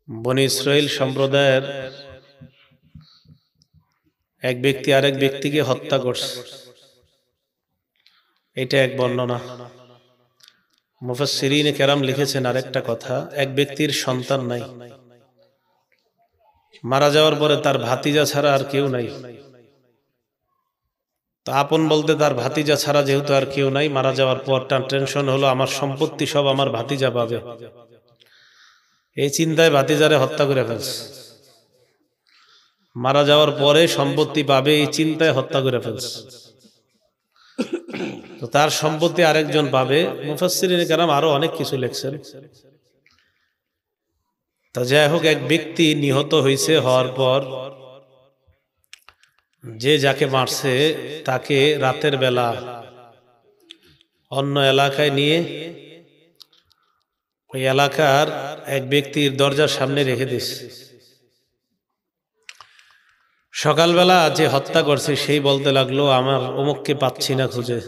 বনী ইসরাইল সম্প্রদায়ের এক ব্যক্তি আরেক ব্যক্তিকে হত্যা করছে, এটা এক বর্ণনা। মুফাসসিরিনে কেরাম লিখেছেন আরেকটা কথা, এক ব্যক্তির সন্তান নাই, মারা যাওয়ার পরে তার ভাতিজা ছাড়া আর কেউ নাই। তা আপন বলতে তার ভাতিজা ছাড়া যেহেতু আর কেউ নাই, মারা যাওয়ার পর তার টেনশন হলো আমার সম্পত্তি সব আমার ভাতিজা পাবে। এই চিন্তায় ভাতিজারে হত্যা করে ফেলছে। মারা যাওয়ার পরে সম্পত্তি পাবে এই চিন্তায় হত্যা করে ফেলছে। তো তার সম্পত্তি আরেকজন পাবে। মুফাসসিরিনে কেরাম আরো অনেক কিছু লিখছেন। তা যাই হোক, এক ব্যক্তি নিহত হয়েছে, হওয়ার পর যে যাকে মারছে তাকে রাতের বেলা অন্য এলাকায় নিয়ে ওই এলাকার এক ব্যক্তির দরজার সামনে রেখে দিস। সকালবেলা যে হত্যা করছে সেই বলতে লাগলো আমার অমুককে পাচ্ছি না খুঁজে।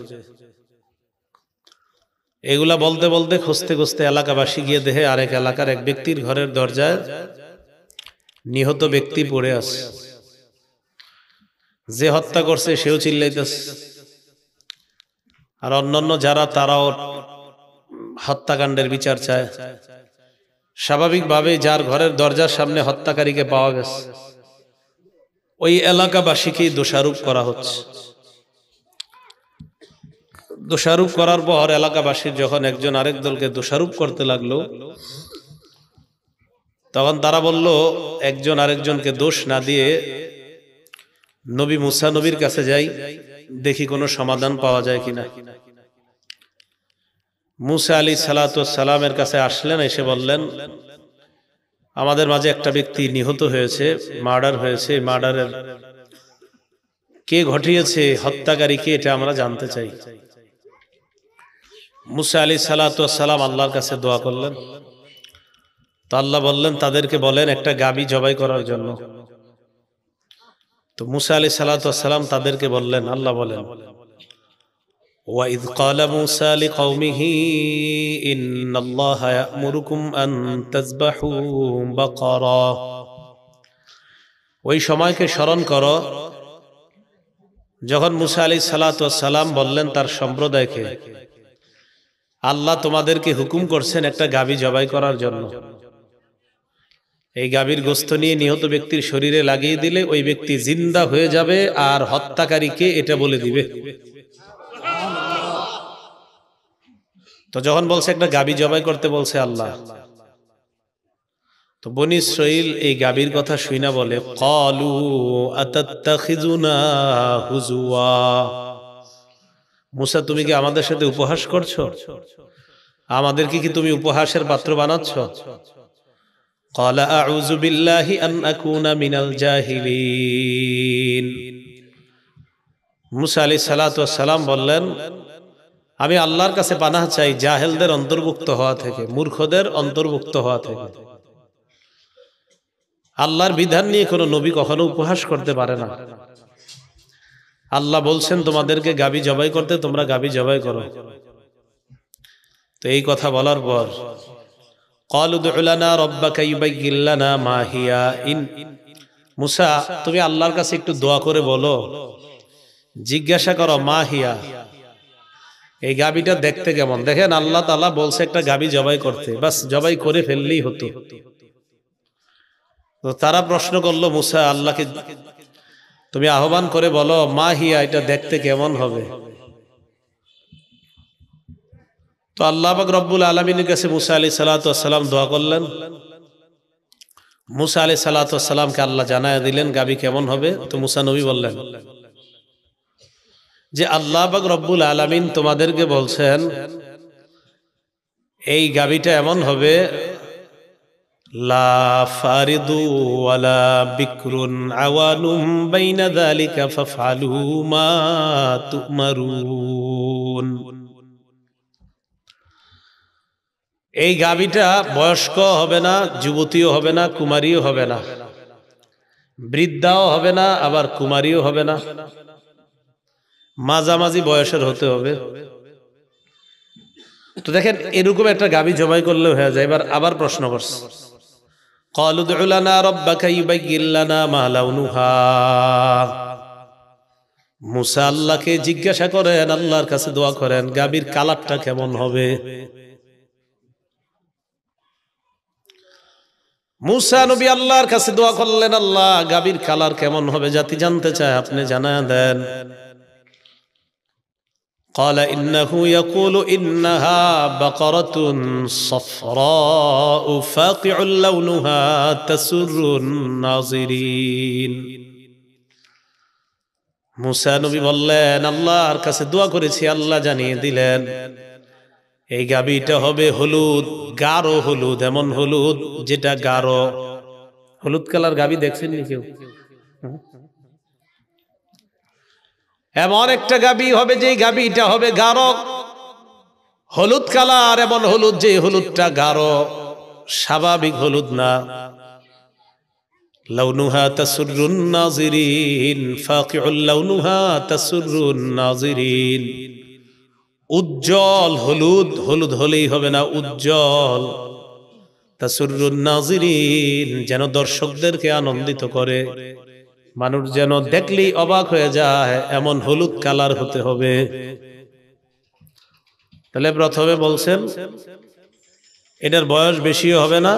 এগুলা বলতে বলতে খুঁজতে খুঁজতে এলাকাবাসী গিয়ে দেখে আরেক এলাকার এক ব্যক্তির ঘরের দরজায় নিহত ব্যক্তি পড়ে আছে। যে হত্যা করছে সেও চিল্লাইতেছে, আর অন্যান্য যারা তারাও হত্যাকাণ্ডের বিচার চায়। স্বাভাবিকভাবে যার ঘরের দরজার সামনে হত্যাকারীকে পাওয়া গেছে, ওই এলাকাবাসীকেই দোষারোপ করা হচ্ছে। দোষারোপ করার পর এলাকাবাসীর যখন একজন আরেক দলকে দোষারোপ করতে লাগলো, তখন তারা বলল একজন আরেকজনকে দোষ না দিয়ে নবী মুসা নবীর কাছে যাই, দেখি কোনো সমাধান পাওয়া যায় কিনা। মুসা আলাইহিস সালামের কাছে আসলেন, এসে বললেন আমাদের মাঝে একটা ব্যক্তি নিহত হয়েছে, মার্ডার হয়েছে। মার্ডারের কে ঘটিয়েছে, হত্যাকারী কে, এটা আমরা জানতে চাই। মুসা আলাইহিস সালাম আল্লাহর কাছে দোয়া করলেন। তো আল্লাহ বললেন তাদেরকে বলেন একটা গাবী জবাই করার জন্য। তো মুসা আলাইহিস সালাম তাদেরকে বললেন, আল্লাহ বলেন وَإِذْ قَالَ مُوسَى لِقَوْمِهِ إِنَّ اللَّهَ يَأْمُرُكُمْ أَن تَذْبَحُوا بَقَرَةً। ওই সময়কে স্মরণ করো যখন মুসা আলাইহিস সালাম বললেন তার সম্প্রদায়কে আল্লাহ তোমাদেরকে হুকুম করছেন একটা গাবী জবাই করার জন্য। এই গাভীর গোশত নিয়ে নিহত ব্যক্তির শরীরে লাগিয়ে দিলে ওই ব্যক্তি জিন্দা হয়ে যাবে, আর হত্যাকারীকে এটা বলে দিবে। তো যখন বলছে একটা গাভী জবাই করতে বলছে আল্লাহ, তো বনী ইসরাইল এই গাভীর কথা শুইনা বলে ক্বালু আতাত্তাখিযুনা হুজুয়া, মুসা তুমি কি আমাদের সাথে উপহাস করছো? আমাদেরকে কি তুমি উপহাসের পাত্র বানাচ্ছ? ক্বালা আউযু বিল্লাহি আন আকুনা মিনাল জাহিলিন। মুসা আলাইহিস সালাম বললেন আমি আল্লাহর কাছে পানাহ চাই জাহেলদের অন্তর্ভুক্ত হওয়া থেকে, মূর্খদের অন্তর্ভুক্ত হওয়া থেকে। আল্লাহর বিধান নিয়ে কোনো নবী কখনো উপহাস করতে পারে না। আল্লাহ বলছেন তোমাদেরকে গাভী জবাই করতে, তোমরা গাভী জবাই করো। তো এই কথা বলার পর ক্বালু উদউ লানা রাব্বাকা ইউবায়্যিন লানা মা হিয়া। মুসা তুমি আল্লাহর কাছে একটু দোয়া করে বলো, জিজ্ঞাসা করো মা হিয়া, এই গাভীটা দেখতে কেমন। দেখেন আল্লাহ তাআলা বলছে একটা গাভী জবাই করতে, বাস জবাই করে ফেললেই হতো। তো তারা প্রশ্ন করলো মুসা আল্লাহকে তুমি আহ্বান করে বলো মা হিয়া, এটা দেখতে কেমন হবে। তো আল্লাহ পাক রব্বুল আলামিনের কাছে মুসা আলাইহিস সালাম দোয়া করলেন। মুসা আলাইহিস সালামকে আল্লাহ জানায় দিলেন গাভী কেমন হবে। তো মুসা নবী বললেন যে আল্লাহ পাক রব্বুল আলামিন তোমাদেরকে বলছেন এই গাভীটা এমন হবে লা ফারিদু ওয়ালা বিকরুন আওয়ানুম বাইনা যালিকা ফাফআলু মা তুমারুন। এই গাভীটা বয়স্ক হবে না, যুবতীও হবে না, কুমারীও হবে না, বৃদ্ধাও হবে না, আবার কুমারীও হবে না, মাঝামাঝি বয়সের হতে হবে। তো দেখেন এরকম একটা গাভী জবাই করলে হয়ে যায়। এবার আবার প্রশ্ন করছে ক্বালু উদউ লানা রাব্বাকা ইউবায়্যিন লানা মা লাউনুহা। মুসা আল্লাহকে জিজ্ঞাসা করেন, আল্লাহর কাছে দোয়া করেন, গাভীর কালারটা কেমন হবে। মুসা নবী আল্লাহর কাছে দোয়া করলেন, আল্লাহ গাভীর কালার কেমন হবে জাতি জানতে চায়, আপনি জানায় দেন। قال إنه يقول إنها بقرة صفراء فاقع لونها تسر الناظرين। মুসা নবী বললেন, আল্লাহর কাছে দোয়া করেছি, আল্লাহ জানিয়ে দিলেন এই গাভীটা হবে হলুদ, গাঢ় হলুদ, এমন হলুদ যেটা গাঢ়। হলুদ কালার গাভী দেখছেন নি কেউ? এমন একটা গাভী হবে যে গাভীটা হবে গাঢ় হলুদ কালার, এমন হলুদ যে হলুদটা গাঢ়, স্বাভাবিক হলুদ না। লাউনুহা তাসুরুন নাজিরিন, ফাকিউল লাউনুহা তাসুরুন নাজিরিন। উজ্জ্বল হলুদ, হলুদ হলেই হবে না, উজ্জ্বল। তাসুরুন নাজিরিন, যেন দর্শকদেরকে আনন্দিত করে, মানুষ যেন দেখলেই অবাক হয়ে যায়, এমন হলুদ কালার হতে হবে। তাহলে প্রথমে বলছেন এটার বয়স বেশিও হবে না,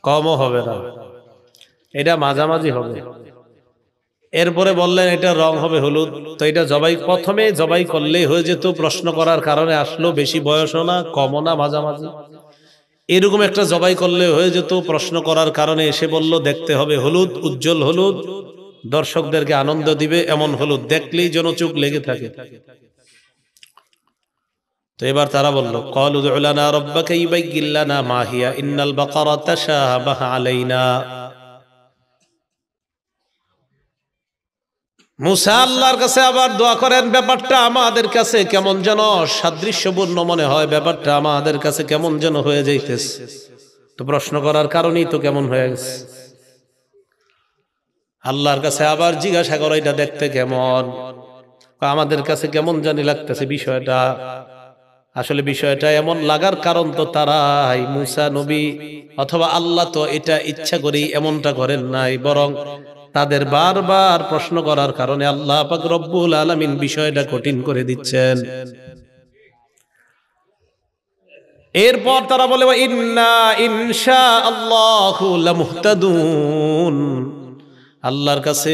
কমও হবে না, এটা মাঝামাঝি হবে। এরপরে বললেন এটা রং হবে হলুদ। তো এটা জবাই, প্রথমে জবাই করলেই হয়ে যেত, প্রশ্ন করার কারণে আসলো বেশি বয়সও না, কমও না, মাঝামাঝি। এরকম একটা জবাই করলে হয়ে যেত, প্রশ্ন করার কারণে এসে বলল দেখতে হবে হলুদ, উজ্জ্বল হলুদ, দর্শকদেরকে আনন্দ দিবে এমন হলুদ, দেখলেই যেন চোখ লেগে থাকে। তো এবার তারা বলল, ক্বালু উদউ লানা রাব্বাকা ইউবায়্যিন লানা মা হিয়া ইন্নাল বাকারা তাশাবাহা আলাইনা। মুসা আল্লাহর কাছে আবার দোয়া করেন, ব্যাপারটা আমাদের কাছে কেমন যেন সাদৃশ্যপূর্ণ মনে হয়, ব্যাপারটা আমাদের কাছে কেমন যেন হয়ে যাইতেছে। তো প্রশ্ন করার কারণেই তো কেমন হয়ে গেছে। আল্লাহর কাছে আবার জিজ্ঞাসা করো এটা দেখতে কেমন, আমাদের কাছে কেমন জানি লাগতেছে বিষয়টা। আসলে বিষয়টা এমন লাগার কারণ তো তারাই, মুসা নবী অথবা আল্লাহ তো এটা ইচ্ছা করেই এমনটা করেন নাই, বরং তাদের বারবার প্রশ্ন করার কারণে আল্লাহ পাক রব্বুল আলামিন বিষয়টা কঠিন করে দিচ্ছেন। এরপর তারা বলে, ইন্না ইনশাআল্লাহু লামুহতাদুন। আল্লাহর কাছে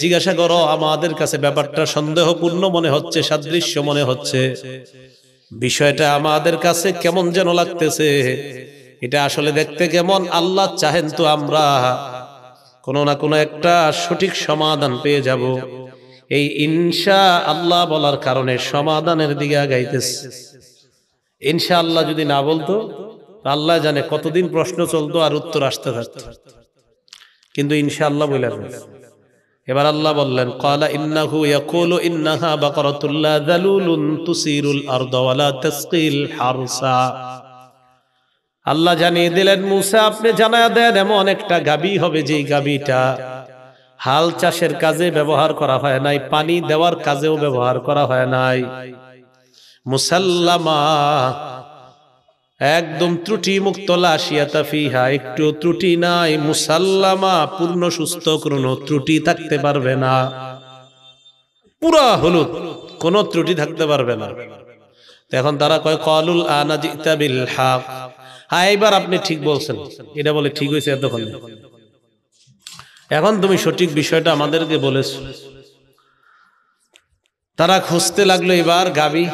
জিজ্ঞাসা করো, আমাদের কাছে ব্যাপারটা সন্দেহপূর্ণ মনে হচ্ছে, সাদৃশ্য মনে হচ্ছে, বিষয়টা আমাদের কাছে কেমন যেন লাগতেছে, এটা আসলে দেখতে কেমন। আল্লাহ চাহেন তো আমরা কোনো না কোনো একটা সঠিক সমাধান পেয়ে যাব। এই ইনশা আল্লাহ বলার কারণে সমাধানের দিকে আগাইতেছে। ইনশাআল্লাহ যদি না বলতো আল্লাহ জানে কতদিন প্রশ্ন চলতো আর উত্তর আসতে থাকতো, কিন্তু ইনশাআল্লাহ বললেন। এবার আল্লাহ বললেন, ক্বালা ইন্নাহু ইয়াকুলু ইন্নাহা বাকারাতুল লা যালুলুন তুসিরুল আরদা ওয়া লা তাসকিল হারসা। আল্লাহ জানিয়ে দিলেন, মুসা আপনি জানায়া দেন এমন একটা গাভী হবে যে গাভীটা হাল চাষের কাজে ব্যবহার করা হয় নাই, পানি দেওয়ার কাজেও ব্যবহার করা হয় নাই। মুসাল্লামা, একদম ত্রুটি মুক্ত, লা শিয়াতা ফিহা, একটু ত্রুটি নাই। মুসাল্লামা, পূর্ণ সুস্থ, কোনো ত্রুটি থাকতে পারবে না, পুরা হলুদ, কোনো ত্রুটি থাকতে পারবে না। এখন তারা কয় ক্বালুল আনা জিতা বিল হক। হ্যাঁ এবার আপনি ঠিক বলছেন, এটা বলে ঠিক হয়েছে এতক্ষণ, এখন তুমি সঠিক বিষয়টা আমাদেরকে বলেছ। তারা খুঁজতে লাগলো এবার গাভী,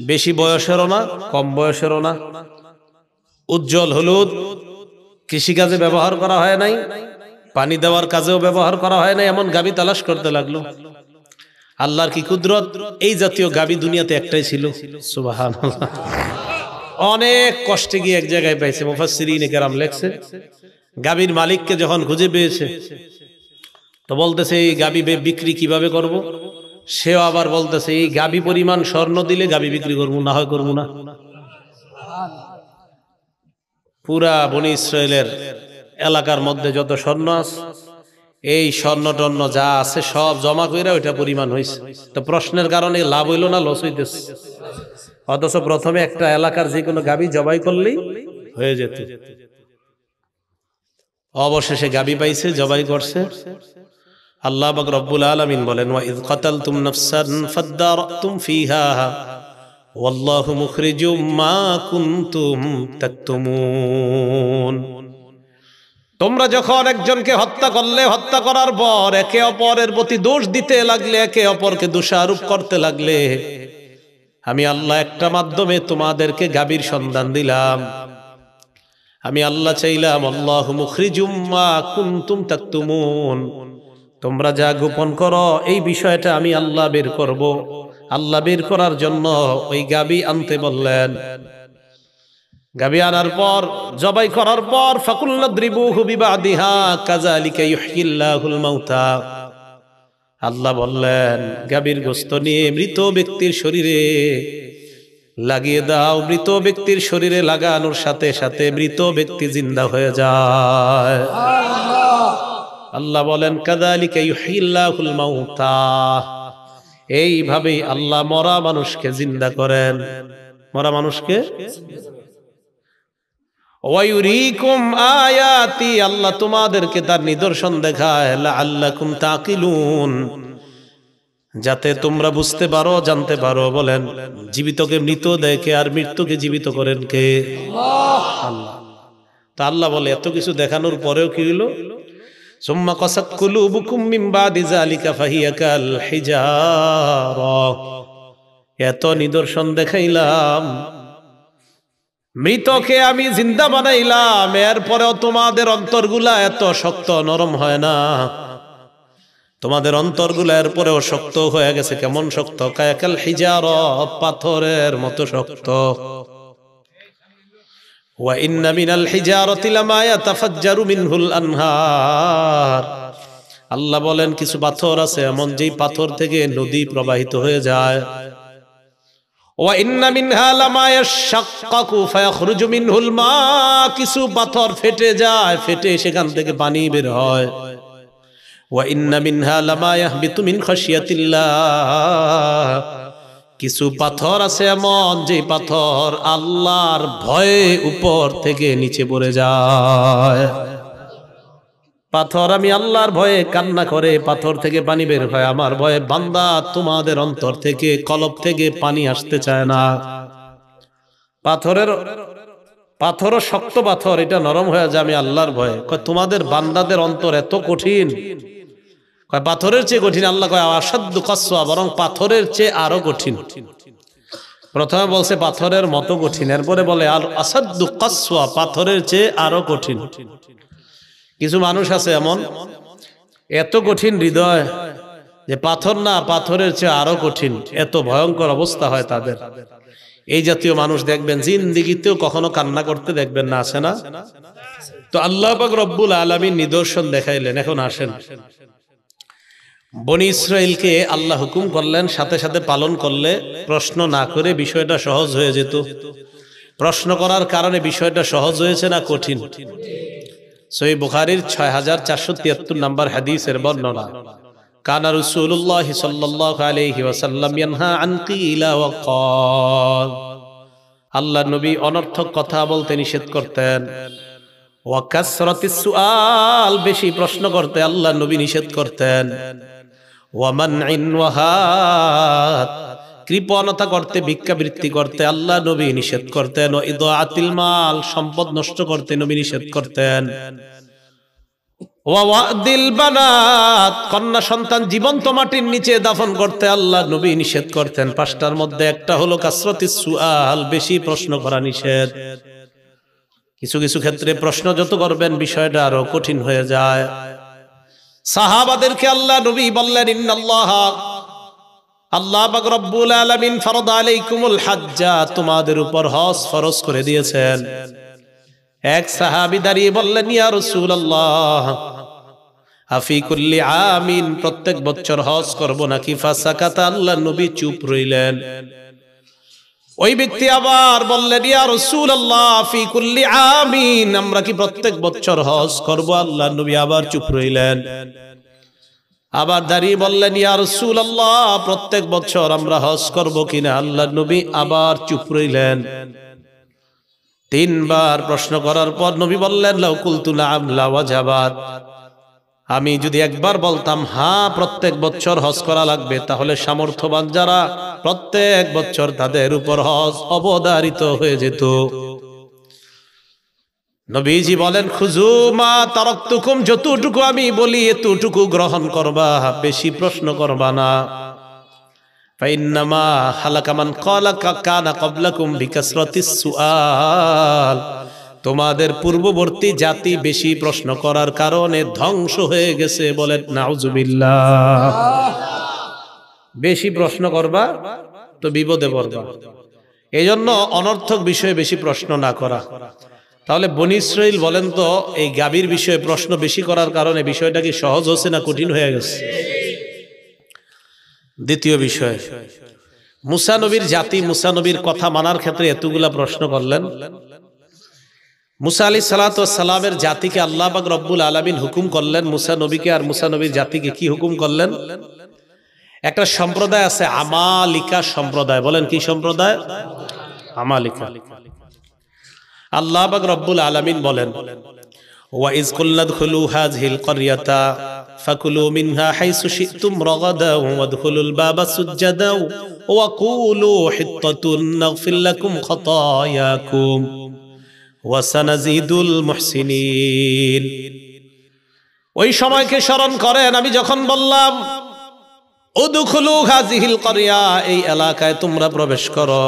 বেশি বয়সেরও না, কম বয়সেরও না, উজ্জ্বল হলুদ, কৃষিকাজে ব্যবহার করা হয় নাই, পানি দেওয়ার কাজেও ব্যবহার করা হয় নাই, এমন গাভী তালাশ করতে লাগলো। আল্লাহর কি কুদরত, এই জাতীয় গাভী দুনিয়াতে একটাই ছিল। সুবহানাল্লাহ। অনেক কষ্টে গিয়ে এক জায়গায় পাইছে। মুফাসসিরিনে কেরাম লেখছে, গাভীর মালিককে যখন খুঁজে পেয়েছে তো বলতেছে এই গাভী বিক্রি কিভাবে করব। সেও আবার বলতেছে এই গাভী পরিমাণ স্বর্ণ দিলে গাভী বিক্রি করবো, না হয় করবো না। পুরা বনি ইসরায়েলের এলাকার মধ্যে যত স্বর্ণ আছে, এই স্বর্ণ টর্ণ যা আছে সব জমা করে ওইটা পরিমাণ হয়েছে। তো প্রশ্নের কারণে লাভ হইল না লস হইতেছে? অথচ প্রথমে একটা এলাকার যে কোনো গাভী জবাই করলেই হয়ে যেত। অবশেষে গাবি পাইছে, জবাই করছে। আল্লাহ পাক রব্বুল আলামিন বলেন, ওয়া ইয কাতালতুম নাফসান ফাদদারাতুম ফিহা ওয়াল্লাহু মুখরিজুম মা কুনতুম তাকতুমুন। তোমরা যখন একজনকে হত্যা করলে, হত্যা করার পর একে অপরের প্রতি দোষ দিতে লাগলে, একে অপরকে দোষারোপ করতে লাগলে, আমি আল্লাহ একটা মাধ্যমে তোমাদেরকে গাবির সন্ধান দিলাম। আমি আল্লাহ চাইলাম, আল্লাহু মুখরিজুম মা কুনতুম তাকতুমুন, তোমরা যা গোপন করো এই বিষয়টা আমি আল্লাহ বের করব। আল্লাহ বের করার জন্য ওই গাবি আনতে বললেন। গাবি আনার পর, জবাই করার পর, ফাকুলনা দ্রিবুহু বিবাদিহা কাযালিকা ইউহয়িল্লাহুল মাউতা, আল্লাহ বললেন গাবির গোশত নিয়ে মৃত ব্যক্তির শরীরে লাগিয়ে দাও। মৃত ব্যক্তির শরীরে লাগানোর সাথে সাথে মৃত ব্যক্তি জিন্দা হয়ে যায়। আল্লাহ বলেন কাযালিকা ইউহয়িল্লাহুল মাউতা, এইভাবেই আল্লাহ মরা মানুষকে জিন্দা করেন। মরা মানুষকে ওয়ায়ুরিকুম আয়াতি, আল্লাহ তোমাদেরকে তার নিদর্শন দেখায়, লাআল্লাকুম তাকিলুন, যাতে তোমরা বুঝতে পারো, জানতে পারো। বলেন জীবিতকে মৃত দেখে আর মৃত্যুকে জীবিত করেন কে? আল্লাহ। তা আল্লাহ বলে এত কিছু দেখানোর পরেও কি হলো? সুম্মা কাসাত কুলুবুকুম মিন বাদি যালিকা ফাহিয়া কাল হিজারা, এত নিদর্শন দেখাইলাম, মৃতকে আমি জিন্দা বানাইলাম, এরপরেও তোমাদের অন্তরগুলা এত শক্ত নরম হয় না। তোমাদের অন্তরগুলা এরপরেও শক্ত হয়ে গেছে। কেমন শক্ত? কায়াকাল হিজারা, পাথরের মতো শক্ত। ওয়া ইন্না মিনাল হিজারাতি লামা ইয়াতাফাজ্জারু মিনহুল আনহার, আল্লাহ বলেন কিছু পাথর আছে এমন যেই পাথর থেকে নদী প্রবাহিত হয়ে যায়। ওয়া ইন্না মিনহা লামা ইয়াশাক্কাকু ফায়াখরুজু মিনহুল মা, কিছু পাথর ফেটে যায়, ফেটে সেখান থেকে পানি বের হয়। ওয়া ইন্না মিনহা লামা ইয়াহবিতু মিন খাশিয়াতিল্লাহ, কিছু পাথর আছে এমন যে পাথর আল্লাহর ভয়ে উপর থেকে নিচে পড়ে যায়। পাথর আমি আল্লাহর ভয়ে কান্না করে পাথর থেকে পানি বের হয়। আমার ভয়ে বান্দা তোমাদের অন্তর থেকে, কলব থেকে পানি আসতে চায় না। পাথরও শক্ত পাথর, এটা নরম হয়ে যায় আমি আল্লাহর ভয়ে। তোমাদের বান্দাদের অন্তর এত কঠিন, পাথরের চেয়ে কঠিন। আল্লাহ কয় আসাদ্দু কাসওয়া, বরং পাথরের চেয়ে আরো কঠিন। প্রথমে বলছে পাথরের মতো কঠিন, এরপরে বলে আর আসাদ্দু কাসওয়া, পাথরের চেয়ে আরো কঠিন। কিছু মানুষ আছে এমন, এত কঠিন হৃদয় যে পাথর না, পাথরের চেয়ে আরো কঠিন, এত ভয়ঙ্কর অবস্থা হয় তাদের। এই জাতীয় মানুষ দেখবেন জিন্দেগিতেও কখনো কান্না করতে দেখবেন না, আছে না? তো আল্লাহ পাক রব্বুল আলামিন নিদর্শন দেখাইলেন। এখন আসেন, বনি ইসরাইলকে আল্লাহ হুকুম করলেন, সাথে সাথে পালন করলে প্রশ্ন না করে বিষয়টা সহজ হয়ে যেত। প্রশ্ন করার কারণে বিষয়টা সহজ হয়েছে না কঠিন? সহিহ বুখারীর 6473 নম্বর হাদিসের বর্ণনা, কানা রাসূলুল্লাহ সাল্লাল্লাহু আলাইহি ওয়াসাল্লাম ইয়ানহা আন কিলা ওয়া ক্বাল, আল্লাহর নবী অনর্থক কথা বলতে নিষেধ করতেন। ওয়া কাসরাতিস সুআল, বেশি প্রশ্ন করতে আল্লাহর নবী নিষেধ করতেন। ওয়া মানইন ওয়া হাত, কৃপণতা করতে, ভিক্ষাবৃত্তি করতে আল্লাহ নবী নিষেধ করতেন। ও ইদাআতিল মাল, সম্পদ নষ্ট করতে নবী নিষেধ করতেন। ওয়া ওয়াদিল বানাত, কন্যা সন্তান জীবন্ত মাটির নিচে দাফন করতে আল্লাহ নবী নিষেধ করতেন। পাঁচটার মধ্যে একটা হলো কাসরাতিস সুআল, বেশি প্রশ্ন করা নিষেধ। কিছু কিছু ক্ষেত্রে প্রশ্ন যত করবেন বিষয়টা আরো কঠিন হয়ে যায়। সাহাবাদেরকে আল্লাহ নবী বললেন, ইন্নাল্লাহা, আল্লাহ পাক রব্বুল আলামিন ফরদ আলাইকুমুল হাজ্জা, তোমাদের উপর হজ ফরজ করে দিয়েছেন। এক সাহাবী দাঁড়িয়ে বললেন, ইয়া রাসূলুল্লাহ আফি কুল্লি আমিন, প্রত্যেক বছর হজ করব নাকি? ফাসাকাতা, আল্লাহ নবী চুপ রইলেন। ওই ব্যক্তি আবার বললেন, ইয়া রাসূলুল্লাহ ফি কুল্লি আমিন, আমরা কি প্রত্যেক বছর হজ করব? আল্লাহ নবী আবার চুপ রইলেন। আবার দাঁড়িয়ে বললেন, ইয়া রাসূলুল্লাহ প্রত্যেক বছর আমরা হজ করব কিনা? আল্লাহ নবী আবার চুপ রইলেন। তিনবার প্রশ্ন করার পর নবী বললেন লাউ কুলতু নাআম লাওয়াজাবাত, আমি যদি একবার বলতাম হ্যাঁ প্রত্যেক বছর হজ করা লাগবে, তাহলে সামর্থ্যবান যারা প্রত্যেক বছর তাদের উপর হজ অবধারিত হয়ে যেত। নবীজি বলেন খুযু মা তারাকতুকুম, যতটুকু আমি বলি এতটুকু গ্রহণ করবা, বেশি প্রশ্ন করবা না। ফাইন্নামা হালাকা মান ক্বালা কানা ক্বাবলাকুম বিকাসরাতিস সুআল, তোমাদের পূর্ববর্তী জাতি বেশি প্রশ্ন করার কারণে ধ্বংস হয়ে গেছে। বলেন নাউজুবিল্লাহ। বেশি প্রশ্ন করবা তো বিপদে পড়বা, এই জন্য অনর্থক বিষয়ে বেশি প্রশ্ন না করা। তাহলে বনী ইসরাইল বলেন তো, এই গাভীর বিষয়ে প্রশ্ন বেশি করার কারণে বিষয়টা কি সহজ হচ্ছে না কঠিন হয়ে গেছে? দ্বিতীয় বিষয়, মুসা নবীর জাতি মুসা নবীর কথা মানার ক্ষেত্রে এতগুলা প্রশ্ন করলেন। মুসা আলাইহিস সালাতু ওয়াস সালামের জাতিকে আল্লাহ পাক রব্বুল আলামিন হুকুম করলেন, মুসা নবীকে আর মুসা নবীর জাতিকে কি হুকুম করলেন? একটা সম্প্রদায় আছে আমালিকা সম্প্রদায়। বলেন কি সম্প্রদায়? আমালিকা। আল্লাহ পাক রব্বুল আলামিন বলেন ওয়া ইয কুলনা দুখুলু হাযিহিল ক্বরিয়াতা ফাকুলু মিনহা হাইসু শি'তুম রাগাদা ওয়াদখুলুল বাবা সুজ্জাদা ওয়া কুলু হিত্তাতুন নাগফির লাকুম খাতায়াকুম ওয়া সানাজিদুল মুহসিনিন। ওই সময়কে স্মরণ করেন আমি যখন বললাম উদখুলু হাযিহিল ক্বরিয়া, এই এলাকায় তোমরা প্রবেশ করো।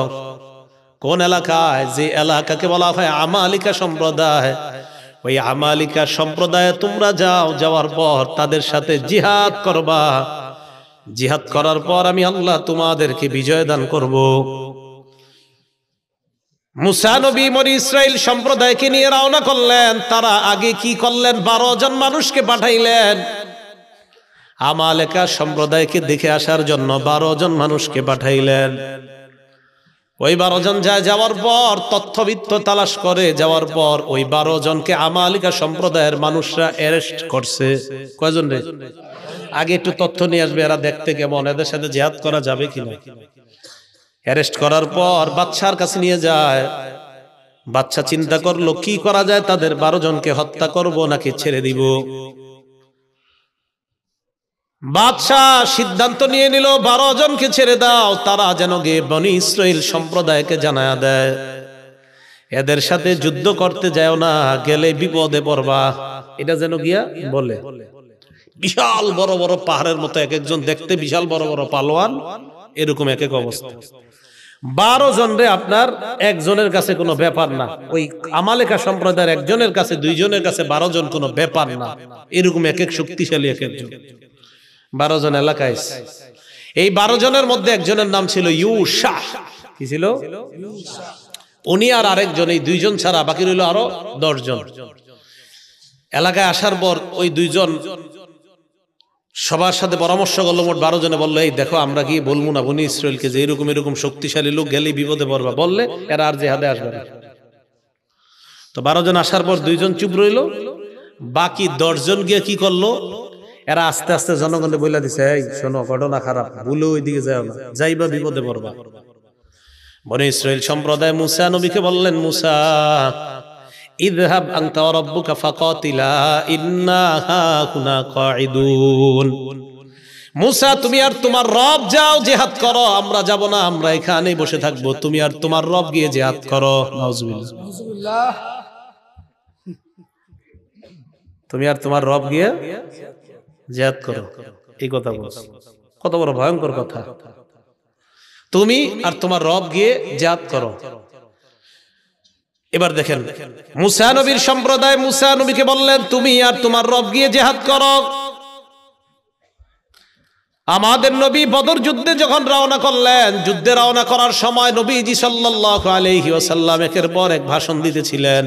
কোন এলাকায়? যে এলাকাকে বলা হয় আমালিকা সম্প্রদায়। ওই আমালিকা সম্প্রদায়ে তোমরা যাও, যাওয়ার পর তাদের সাথে জিহাদ করবা। জিহাদ করার পর আমি আল্লাহ তোমাদেরকে বিজয় দান করব। মুসা নবী বনী ইসরাইল সম্প্রদায়কে নিয়ে রওনা করলেন। তারা আগে কি করলেন? 12 জন মানুষকে পাঠাইলেন আমালিকা সম্প্রদায়কে দেখে আসার জন্য। 12 জন মানুষকে পাঠাইলেন। ওই 12 জন যাওয়ার পর তথ্যবিত্ত তালাশ করে যাওয়ার পর ওই 12 জনকে আমালিকা সম্প্রদায়ের মানুষরা অ্যারেস্ট করছে। কয়জন রে? আগে একটু তথ্য নিয়ে আসবে, এরা দেখতে কেমন, এদের সাথে জিহাদ করা যাবে কিনা। অ্যারেস্ট করার পর বাদশার কাছে নিয়ে যায়। বাদশা চিন্তা করলো কি করা যায়, তাদের 12 জনকে হত্যা করব নাকি ছেড়ে দিব। বাদশাহ সিদ্ধান্ত নিয়ে নিল 12 জনকে ছেড়ে দাও, তারা যেন গিয়ে বনী ইসরাইল সম্প্রদায়কে জানায়া দেয় এদের সাথে যুদ্ধ করতে যাও না, গেলে বিপদে পড়বা। এটা যেন গিয়া বলে। বিশাল বড় বড় পাহাড়ের মতো এক একজন দেখতে, বিশাল বড় বড় পালোয়ান, এরকম এক এক অবস্থা। 12 জন রে আপনার একজনের কাছে কোনো ব্যাপার না। ওই আমালিকা সম্প্রদায়ের একজনের কাছে, 2 জনের কাছে 12 জন কোনো ব্যাপার না। এরকম এক এক শক্তিশালী এক একজন। 12 জন এলাকায়। এই 12 জনের মধ্যে একজনের নাম ছিল ইউশা। কি ছিল? উনি আর আরেকজন, এই 2 জন ছাড়া বাকি রইল আরো 10 জন। এলাকায় আসার পর ওই 2 জন সবার সাথে পরামর্শ করলো। মোট 12 জনে বললো এই দেখো আমরা কি বলবো না বনী ইসরাইলকে যে এরকম এরকম শক্তিশালী লোক গেলেই বিপদে পড়বা, বললে এরা আর জিহাদে আসবে না। তো 12 জন আসার পর 2 জন চুপ রইল। বাকি 10 জন গিয়ে কি করলো? এরা আস্তে আস্তে জনগণকে বলে দিছে এই শোনো ঘটনা খারাপ, ভুলে ওইদিকে যাও না, যাইবা বিপদে পড়বা। বনী ইসরাইল সম্প্রদায় মুসা নবীকে বললেন মুসা ইযহাব আনতা ওয়া রাব্বুকা ফাকাতিলা ইন্না হাকুনা কাঈদুন। মুসা তুমি আর তোমার রব যাও জিহাদ করো, আমরা যাব না, আমরা এখানেই বসে থাকবো। তুমি আর তোমার রব গিয়ে জিহাদ করো। নাউজুবিল্লাহ। তুমি আর তোমার রব গিয়ে জিহাদ করো, এই কথা বলছে। কত বড় ভয়ঙ্কর কথা। তুমি আর তোমার রব গিয়ে জিহাদ করো। এবার দেখেন মুসা নবীর সম্প্রদায় মুসা নবীকে বললেন তুমি আর তোমার রব গিয়ে জিহাদ করো। আমাদের নবী বদর যুদ্ধে যখন রওনা করলেন, যুদ্ধে রওনা করার সময় নবীজি সাল্লাল্লাহু আলাইহি ওয়াসাল্লাম একের পর এক ভাষণ দিতেছিলেন।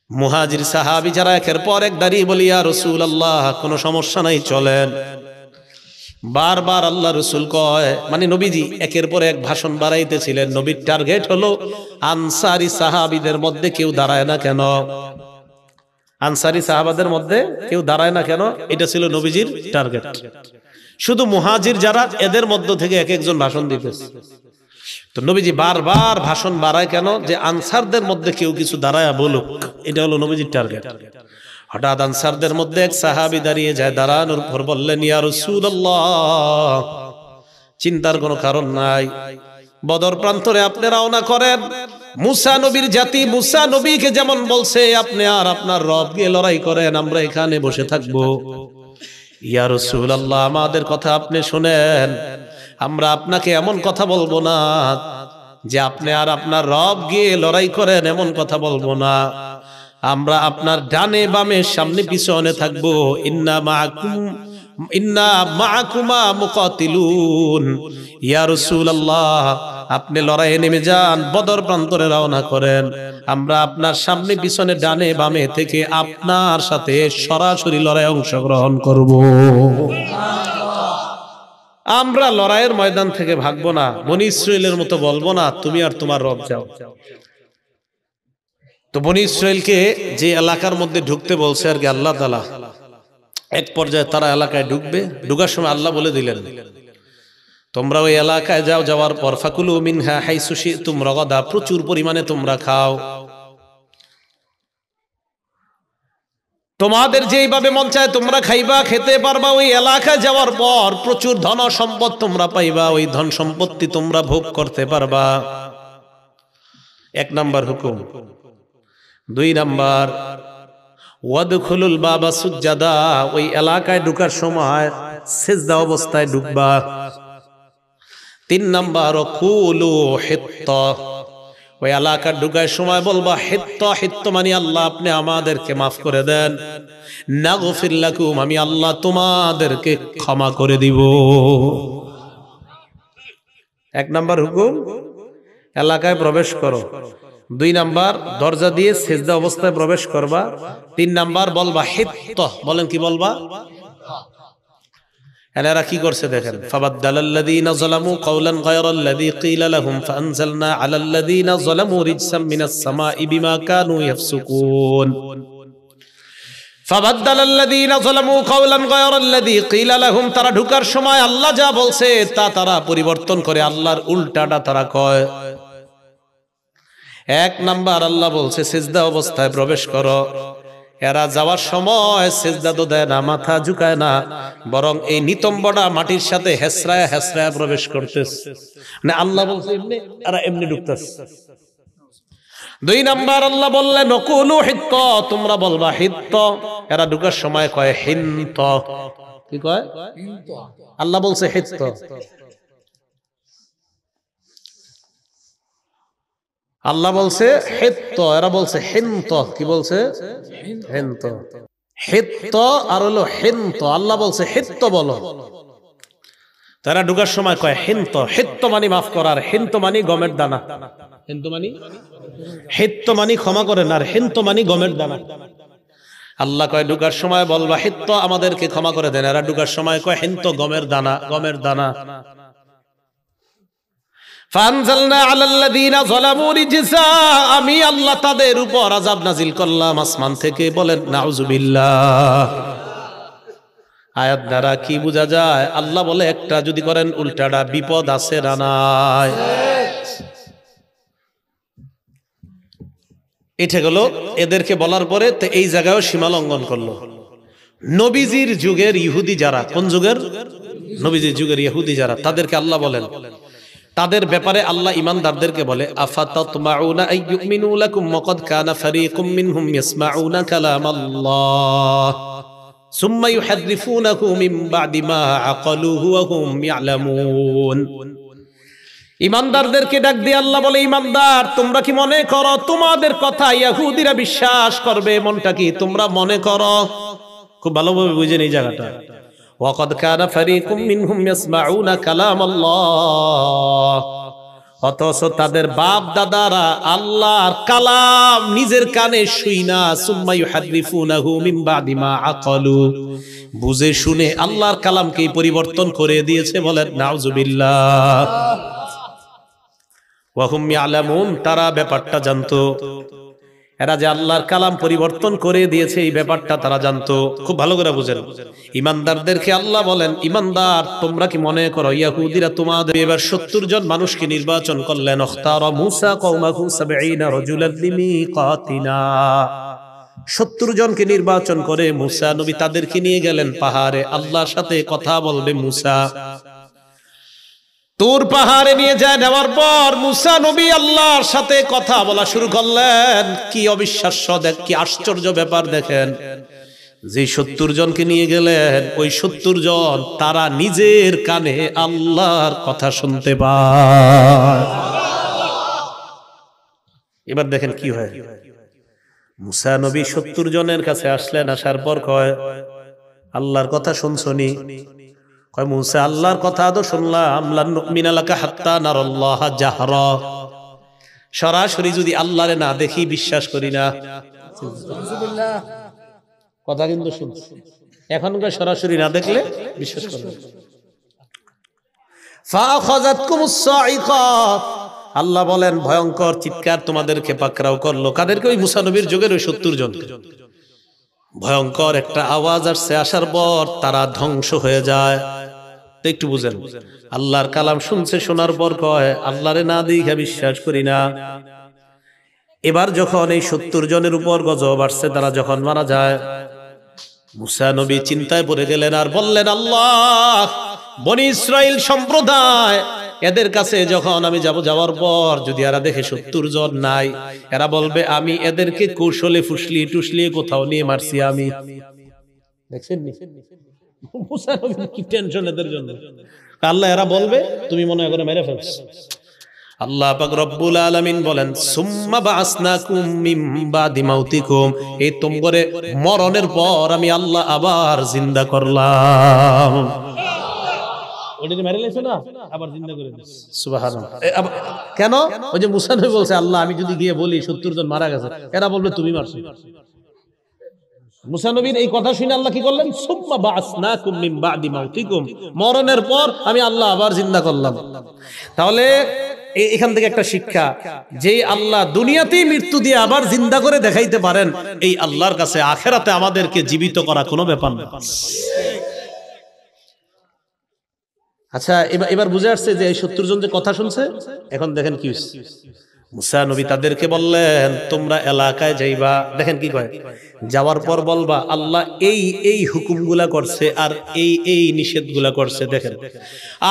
মুহাজির সাহাবী যারা একের পর এক দাঁড়িয়ে বলি ইয়া রাসূলুল্লাহ কোনো সমস্যা নাই চলেন। বারবার আল্লাহ রাসূল কয়, মানে নবীজি একের পর এক ভাষণ বাড়াইতেছিলেন। নবীর টার্গেট হলো আনসারী সাহাবীদের মধ্যে কেউ দাঁড়ায় না কেন, আনসারী সাহাবাদের মধ্যে কেউ দাঁড়ায় না কেন, এটা ছিল নবীজির টার্গেট। শুধু মুহাজির যারা এদের মধ্য থেকে এক একজন ভাষণ দিতেছে। তো নবীজি বারবার ভাষণ বাড়ায় কেন? যে আনসারদের মধ্যে কেউ কিছু দাঁড়ায় বলুক, এটা হলো নবীজির টার্গেট। হঠাৎ আনসারদের মধ্যে এক সাহাবী দাঁড়িয়ে যায়, দাঁড়ানোর পর বললেন, ইয়া রাসূলুল্লাহ, চিন্তার কোনো কারণ নাই, বদর প্রান্তরে আপনি রওনা করেন। মুসা নবীর জাতি মুসা নবীকে যেমন বলছে আপনি আর আপনার রব গিয়ে লড়াই করেন, আমরা এখানে বসে থাকবো। ইয়া রাসূলুল্লাহ, আমাদের কথা আপনি শুনেন, আমরা আপনাকে এমন কথা বলবো না যে আপনি আর আপনার রব গিয়ে লড়াই করেন, এমন কথা বলবো না। আমরা আপনার ডানে বামে সামনে পিছনে থাকবো। ইন্না মাআকুমা মুকাতিলুন। ইয়া রাসূলুল্লাহ, আপনি লড়াইয়ে নেমে যান, বদর প্রান্তরে রওনা করেন, আমরা আপনার সামনে পিছনে ডানে বামে থেকে আপনার সাথে সরাসরি লড়াইয়ে অংশগ্রহণ করব। আমরা লড়াইয়ের ময়দান থেকে ভাগবো না, বনি ইসরাইলের মতো বলবো না তুমি আর তোমার রব যাও। তো বনি ইসরাইলকে যে এলাকার মধ্যে ঢুকতে বলছে আর কি আল্লাহ তাআলা, এক পর্যায়ে তারা এলাকায় ঢুকবে। ঢুকার সময় আল্লাহ বলে দিলেন, তোমরা ওই এলাকায় যাও, যাওয়ার পর ফাকুলু মিনহা হাইসু শি'তুম রাগাদা, প্রচুর পরিমাণে তোমরা খাও, তোমাদের যেইভাবে মন চায় তোমরা খাইবা, খেতে পারবা। ওই এলাকায় যাওয়ার পর প্রচুর ধন সম্পদ তোমরা পাইবা, ওই ধন সম্পত্তি তোমরা ভোগ করতে পারবা। এক নাম্বার হুকুম। 2 নাম্বার, ওয়াদখুলুল বাবা সুজ্জাদা, ওই এলাকায় ঢোকার সময় সিজদা অবস্থায় ঢুকবা। 3 নাম্বার, কুলু হিত্তা, ওই এলাকার ঢোকার সময় বলবা হিত্তা। হিত্তা মানে আল্লাহ আপনি আমাদেরকে মাফ করে দেন, নাগফির লাকুম, আমি আল্লাহ তোমাদেরকে ক্ষমা করে দিব। 1 নাম্বার হুকুম, এলাকায় প্রবেশ করো। 2 নাম্বার, দরজা দিয়ে সিজদা অবস্থায় প্রবেশ করবা। 3 নাম্বার বলবা হিত্তা। বলেন কি বলবা? এরা কি করছে দেখেন, ফাবাদদালাল্লাযীনা যালামু কাওলান গায়রাল্লাযী ক্বিলা লাহুম ফাআনজালনা আলাল্লাযীনা যালামু রিজসাম মিনাস সামাই বিমা কানু ইয়াফসুকুন। ফাবাদদালাল্লাযীনা যালামু কাওলান গায়রাল্লাযী ক্বিলা লাহুম, তারা ঢোকার সময় আল্লাহ যা বলছে তা তারা পরিবর্তন করে, আল্লাহর উল্টাটা তারা কয়। 1 নাম্বার, আল্লাহ বলছে সিজদা অবস্থায় প্রবেশ করো, এরা যাওয়ার সময় সিজদা তো দেয় না, মাথা ঝুঁকায় না, বরং এই নিতম্বটা মাটির সাথে হেসরায় হেসরায় প্রবেশ করতেছে। মানে আল্লাহ বলছে এমনি, এরা এমনি ঢুকতেছে। 2 নাম্বার, আল্লাহ বললেন নকুলু হিত্তা, তোমরা বলবা হিত্তা, এরা ঢুকার সময় কয় হিন্তা। কি কয়? আল্লাহ বলছে হিত্তা, আল্লাহ বলছে হিত্তা, এরা বলছে হিন্তা। কি বলছে? হিন্তা। হিত্তা আর হলো হিন্তা, আল্লাহ বলছে হিত্তা বলো। তারা ঢোকার সময় কয় হিন্তা। হিত্তা মানে মাফ করার, হিন্তা মানে গমের দানা। হিত্তা মানে ক্ষমা করেন, আর হিন্তা মানে গমের দানা। আল্লাহ কয় ঢোকার সময় বলবা হিত্তা, আমাদেরকে ক্ষমা করে দেন। এরা ঢোকার সময় কয় হিন্তা, গমের দানা, গমের দানা। ফানজালনা আলাল্লাযীনা যালামু রিজসা, আমি আল্লাহ তাদের উপর আযাব নাজিল করলাম আসমান থেকে। বলেন নাউযুবিল্লাহ। আয়াত দ্বারা কি বোঝা যায়? আল্লাহ বলে একটা যদি করেন উল্টাটা বিপদ আছে না নাই? এটা গেল এদেরকে বলার পরে। তো এই জায়গায়ও সীমা লঙ্ঘন করলো। নবীজির যুগের ইহুদি যারা, কোন যুগের? নবীজির যুগের ইহুদি যারা, তাদেরকে আল্লাহ বলেন, তাদের ব্যাপারে আল্লাহ ইমানদারদেরকে বলে আফাতাতমাউনা আইয়ুমিনু লাকুম ওয়াকাদ কানা ফারীকুম মিনহুম ইয়াসমাউনা কালামাল্লাহ সুম্মা ইউহাররিফুনাহু মিন বা'দি মা আকালুহু ওয়া হুম ইয়ালামুন। ইমানদারদেরকে ডাক দিয়ে আল্লাহ বলে, ইমানদার তোমরা কি মনে করো তোমাদের কথা ইহুদিরা বিশ্বাস করবে? মনটা কি তোমরা মনে করো? খুব ভালোভাবে বুঝেন এই জায়গাটা। ওয়াকাদ কানা ফারীকুম মিনহুম ইয়াসমাউনা কালামাল্লাহ, অথচ তাদের বাপ দাদারা আল্লাহর কালাম নিজের কানে শুইনা সুম্মা ইউহাররিফুনাহু মিন বা'দি মা আকালু, বুঝে শুনে আল্লাহর কালামকে পরিবর্তন করে দিয়েছে। বলেন নাউযুবিল্লাহ। ওয়া হুম ইয়ালামুন, তারা ব্যাপারটা জানতো। এরা যে আল্লাহর কালাম পরিবর্তন করে দিয়েছে এই ব্যাপারটা তারা জানতো। খুব ভালো করে বুঝেন। ইমানদারদেরকে আল্লাহ বলেন, ইমানদার তোমরা কি মনে করো ইহুদিরা তোমাদের এবার 70 জন মানুষকে নির্বাচন করলেন। ইখতারা মূসা কওমাহু 70 রাজুলান লিমিকাতিনা, 70 জনকে নির্বাচন করে মূসা নবী তাদেরকে নিয়ে গেলেন পাহাড়ে, আল্লাহর সাথে কথা বলবে মূসা। তুর পাহাড়ে নিয়ে যায়, নেওয়ার পর মূসা নবী আল্লাহর সাথে কথা বলা শুরু করলেন। কি অবিশ্বাস্য, দেখ কি আশ্চর্য ব্যাপার দেখেন। যে 70 জনকে নিয়ে গেলেন, ওই 70 জন তারা নিজের কানে আল্লাহর কথা শুনতে পায়। এবার দেখেন কি হয়। মূসা নবী 70 জনের কাছে আসলেন, আসার পর কয় আল্লাহর কথা শুনছনি? কয় মূসা আল্লাহর কথা তো শুনলাম, লান নুমিনা লাকা হাত্তা নারাল্লাহা জাহরা, সরাসরি যদি আল্লাহরে না দেখি বিশ্বাস করি না। সুবহানাল্লাহ, কথা কিন্তু শুনছি, এখনকার সরাসরি না দেখলে বিশ্বাস করবে। ফাআখাযাতকুমুস সাইকা, আল্লাহ বলেন ভয়ঙ্কর চিৎকার তোমাদেরকে পাকড়াও করলো। কাদেরকে? ওই মূসা নবীর যুগের ওই 70 জনকে। ভয়ঙ্কর একটা আওয়াজ আসছে, আসার পর তারা ধ্বংস হয়ে যায়। তো একটু বুঝেন, আল্লাহর কালাম শুনছে, শোনার পর কয় আল্লাহরে না দেখে বিশ্বাস করি না। এবার যখন এই 70 জনের উপর গজব আসছে, তারা যখন মারা যায়, মূসা নবী চিন্তায় পড়ে গেলেন আর বললেন, আল্লাহ বনি ইসরাইল সম্প্রদায়, এদের কাছে যখন আমি যাওয়ার পর যদি এরা দেখে 70 জন নাই, এরা বলবে আমি এদেরকে কৌশলে ফুসলিয়ে টুসলিয়ে কোথাও নিয়ে মারছি আমি। দেখছেন মূসা নবীর কি টেনশন এদের জন্য। আল্লাহ এরা বলবে তুমি মনে করে মেরে ফেলছ। আল্লাহ পাক রব্বুল আলামিন বলেন, সুম্মা বাসনাকুম মিন বাদি মাউতিকুম, এই তোমরে মরণের পর আমি আল্লাহ আবার জিন্দা করলাম। ওইটা মেরে লেছো না, আবার জিন্দা করে দিস। সুবহানাল্লাহ। কেন? ওই যে মূসা নবী বলছে আল্লাহ আমি যদি গিয়ে বলি 70 জন মারা গেছে, এরা বলবে তুমি মারছো। মূসা নবীর এই কথা শুনে আল্লাহ কি করলেন? সুম্মা বাসনাকুম মিন বাদি মাউতিকুম, মরণের পর আমি আল্লাহ আবার জিন্দা করলাম। তাহলে এখান থেকে একটা শিক্ষা, যে আল্লাহ দুনিয়াতেই মৃত্যু দিয়ে আবার জিন্দা করে দেখাইতে পারেন, এই আল্লাহর কাছে আখিরাতে আমাদেরকে জীবিত করা কোনো ব্যাপার না। আচ্ছা, এবার বুঝে আসছে যে এই 70 জন যে কথা শুনছে। এখন দেখেন কি হইছে। মূসা নবী তাদেরকে বললেন তোমরা এলাকায় যাইবা, দেখেন কি কয়, যাওয়ার পর বলবা আল্লাহ এই এই হুকুমগুলা করছে আর এই এই নিষেধগুলা করছে। দেখেন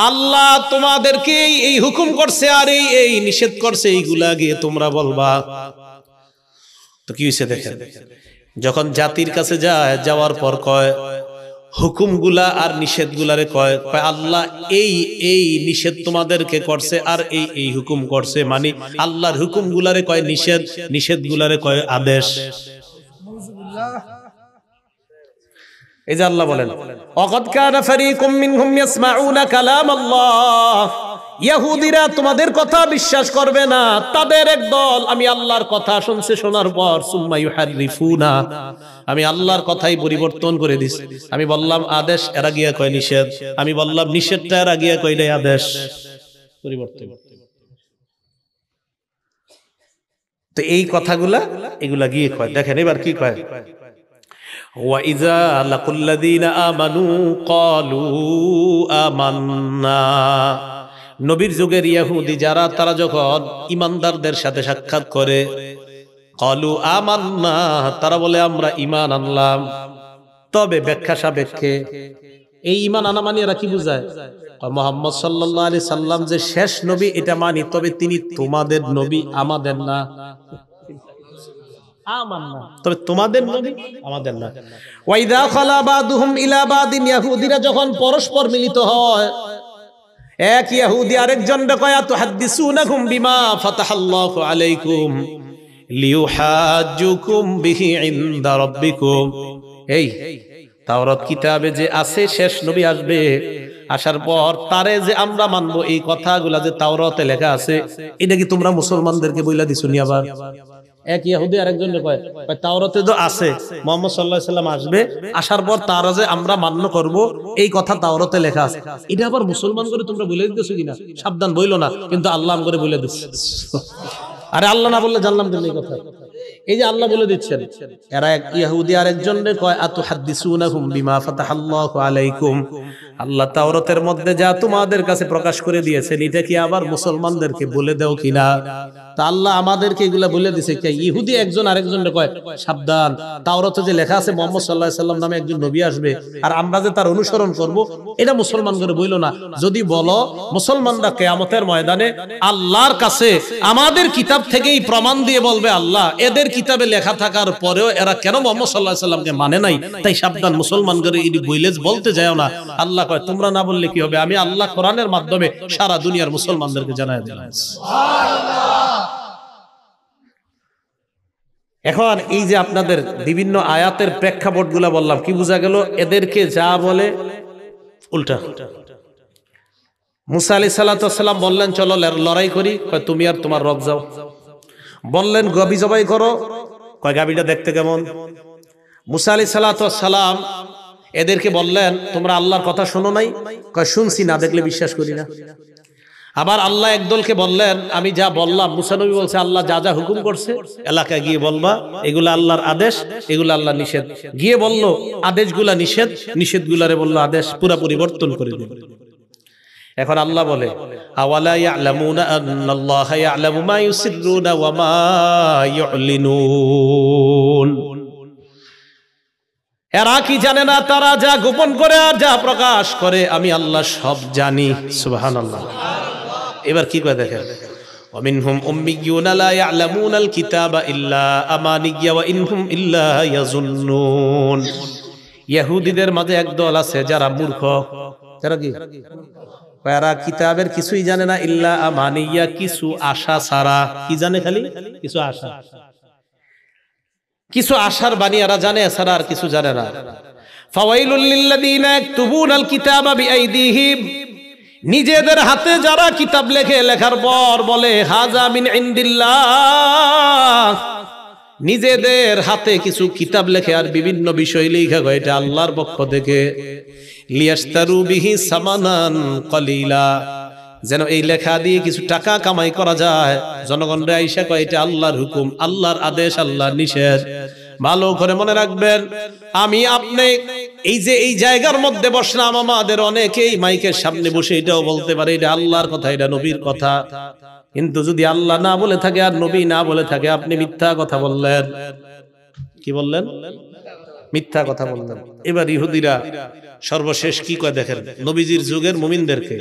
আল্লাহ তোমাদেরকে এই হুকুম করছে আর এই এই নিষেধ করছে, এইগুলা গিয়ে তোমরা বলবা। তো কি হইছে দেখেন, যখন জাতির কাছে যায়, যাওয়ার পর কয় হুকুমগুলা আর নিষেধগুলারে কয় আল্লাহ এই এই নিষেধ তোমাদেরকে করছে আর এই এই হুকুম করছে, মানে আল্লাহর হুকুমগুলারে কয় নিষেধ, নিষেধগুলারে কয় আদেশ। এই যে আল্লাহ বলেন ওয়াকাদ কানা ফারীকুম মিনহুম ইয়াসমাউনা কালামাল্লাহ, ইহুদিরা তোমাদের কথা বিশ্বাস করবে না, তাদের একদল আমি আল্লাহর কথা শুনছে, শোনার পর সুম্মা ইউহারিফুনা, আমি আল্লাহর কথাই পরিবর্তন করে দিছি। আমি বললাম আদেশ, এরা গিয়া কয় নিষেধ, আমি বললাম নিষেধটা, এরা গিয়া কইলে আদেশ, পরিবর্তন। তো এই কথাগুলা এগুলা গিয়ে কয়। দেখেন এবার কি কয়, ওয়া ইযা লাকুল্লাযীনা আমানু ক্বালু আমান্না, নবীর যুগের ইহুদি যারা, তারা যখন ইমানদারদের সাথে সাক্ষাৎ করে, ক্বালু আমান্না, তারা বলে আমরা ঈমান আনলাম। তবে ব্যাখ্যা সাপেক্ষে এই ঈমান আনা মানে এরা কি বুঝায়, মুহাম্মদ সাল্লাল্লাহু আলাইহি সাল্লাম যে শেষ নবী এটা মানি, তবে তিনি তোমাদের নবী আমাদের না। আমান্না, তবে তোমাদের নবী আমাদের না। ওয়া ইযা খালা বাদুহুম ইলা বাদিন, ইহুদিরা যখন পরস্পর মিলিত হয়, এক ইহুদি আরেকজনকে কয় তুহাদ্দিসুনাকুম বিমা ফাতাহাল্লাহু আলাইকুম লিউহাজ্জুকুম বিহি ইনদা রাব্বিকুম, এই তাওরাত কিতাবে যে আছে শেষ নবী আসবে, আসার পর তারে যে আমরা মানবো, এই কথাগুলা যে তাওরাতে লেখা আছে, এটা কি তোমরা মুসলমানদেরকে বইলা দিছুনি? আবার এক ইহুদি আরেকজনকে কয় তাওরাতে তো আছে মুহাম্মদ সাল্লাল্লাহু আলাইহি সাল্লাম আসবে, আসার পর তারা যে আমরা মান্য করব, এই কথা তাওরাতে লেখা আছে, এটা আবার মুসলমান করে তোমরা বলে দিতেছো কিনা? সাবধান, বইলো না, কিন্তু আল্লাহ করে বলে দিচ্ছে। আরে আল্লাহ না বললে জানলাম কেন এই কথা? এই যে আল্লাহ বলে দিচ্ছেন, এরা এক ইহুদি আরেকজনকে কয় আতুহাদ্দিসুনাহুম বিমা ফাতাহাল্লাহু আলাইকুম, আল্লাহ তাওরাতের মধ্যে যা তোমাদের কাছে প্রকাশ করে দিয়েছেন এটা কি আবার মুসলমানদেরকে বলে দাও কিনা। তা আল্লাহ আমাদেরকে এগুলা বলে দিয়েছে। কে ইহুদি একজন আরেকজনকে কয় সাবধান, তাওরাতে যে লেখা আছে মুহাম্মদ সাল্লাল্লাহু আলাইহি সাল্লাম নামে একজন নবী আসবে আর আমরা যে তার অনুসরণ করব, এটা মুসলমানদের বইল না। যদি বলো মুসলমানরা কিয়ামতের ময়দানে আল্লাহর কাছে আমাদের কিতাব থেকেই প্রমাণ দিয়ে বলবে আল্লাহ এদের কিতাবে লেখা থাকার পরেও এরা কেন মুহাম্মদ সাল্লাল্লাহু আলাইহি সাল্লামকে মানে নাই, তাই সাবধান মুসলমানদের এই বইলেজ বলতে যাও না। আল্লাহ কয় তোমরা না বললে কি হবে, আমি আল্লাহ কোরআনের মাধ্যমে সারা দুনিয়ার মুসলমানদেরকে জানায় দিলাম। সুবহানাল্লাহ। এখন এই যে আপনাদের বিভিন্ন আয়াতের প্রেক্ষাপটগুলা বললাম, কি বোঝা গেল? এদেরকে যা বলে উল্টা। মুসা আলাইহিস সালাতু ওয়াস সালাম বললেন চলো লড়াই করি, কয় তুমি আর তোমার রব যাও। বললেন গাবি জবাই করো, কয় গাবিটা দেখতে কেমন? মুসা আলাইহিস সালাতু ওয়াস সালাম এদেরকে বললেন তোমরা আল্লাহর কথা শোনো নাই, কয় শুনছি, না দেখলে বিশ্বাস করি না। আবার আল্লাহ একদলকে বললেন আমি যা বললাম, মুসা নবী বলছে আল্লাহ যা যা হুকুম করছে এলাকায় গিয়ে বলবা এগুলা আল্লাহর আদেশ, এগুলা আল্লাহ নিষেধ। গিয়ে বলল আদেশগুলা নিষেধ, নিষেধগুলারে বলল আদেশ, পুরা পরিবর্তন করে দিল। এখন আল্লাহ বলে আওয়ালা ইয়ালামুনা আন্নাল্লাহা ইয়ালামু মা ইউসিররুনা ওয়া মা ইউলিনুন, এরা কি জানে না তারা যা গোপন করে আর যা প্রকাশ করে আমি আল্লাহ সব জানি। সুবহানাল্লাহ। এবার কি কয় দেখেন, ওয়ামিনহুম উম্মিয়ুনা লা ইয়ালামুনাল কিতাবা ইল্লা আমানিয়া ওয়া ইনহুম ইল্লা ইয়াজুন্নুন। ইহুদিদের মাঝে একদল আছে যারা মূর্খ, যারা কি এরা কিতাবের কিছুই জানে না, ইল্লা আমানিয়া কিছু আশা ছাড়া। কি জানে? খালি কিছু আশা, কিছু আশার বাণী এরা জানে, এছাড়া আর কিছু জানে না। ফাওয়াইলুল লিল্লাযিনা ইয়াকতুবুনাল কিতাবা বিআইদিহিম, নিজেদের হাতে যারা কিতাব লেখে, লেখার পর বলে হাযা মিন ইনদিল্লাহ, নিজেদের হাতে কিছু কিতাব লেখে আর বিভিন্ন বিষয় লেখা হয় এটা আল্লাহর পক্ষ থেকে। লিয়াশতারু বিহি সামানান কলিলা, যেন এই লেখা দিয়ে কিছু টাকা কামাই করা যায়। জনগণরা আইসা কয় এটা আল্লাহর হুকুম, আল্লাহর আদেশ, আল্লাহর নিষেধ। ভালো করে মনে রাখবেন, আমি আপনি এই যে এই জায়গার মধ্যে বসলাম, আমাদের অনেকেই মাইকের সামনে বসে এটাও বলতে পারে এটা আল্লাহর কথা, এটা নবীর কথা। কিন্তু যদি আল্লাহ না বলে থাকে আর নবী না বলে থাকে, আপনি মিথ্যা কথা বললেন। কি বললেন? মিথ্যা কথা বললেন। এবার ইহুদিরা সর্বশেষ কি কয় দেখেন, নবীজির যুগের মুমিনদেরকে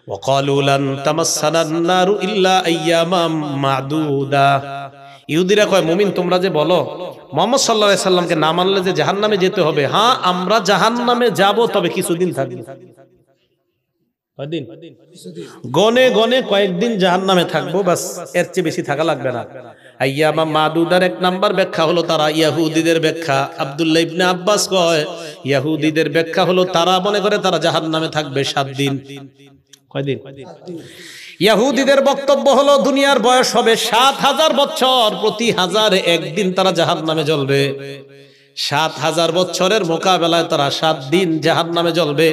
ওয়াকালু লান তামাসসানান নারু ইল্লা আইয়ামাম মাদুদা। ইহুদিরা কয় মুমিন তোমরা যে বলো মুহাম্মদ সাল্লাল্লাহু আলাইহি সাল্লামকে না মানলে যে জাহান্নামে যেতে হবে, হ্যাঁ আমরা জাহান্নামে যাব, তবে কিছুদিন থাকব। কয়দিন? গনে গনে কয়েকদিন জাহান্নামে থাকবো, বাস, এর চেয়ে বেশি থাকা লাগবে না। আইয়ামাম মাদুদার এক নাম্বার ব্যাখ্যা হলো তারা ইহুদিদের ব্যাখ্যা। আব্দুল্লাহ ইবনে আব্বাস কয় ইহুদিদের ব্যাখ্যা হলো তারা মনে করে তারা জাহান্নামে থাকবে 7 দিন। কয়দিন? ইহুদিদের বক্তব্য হলো দুনিয়ার বয়স হবে 7000 বছর, প্রতি 1000-এ একদিন তারা জাহান্নামে জ্বলবে। 7000 বছরের মোকাবেলায় তারা 7 দিন জাহান্নামে জ্বলবে।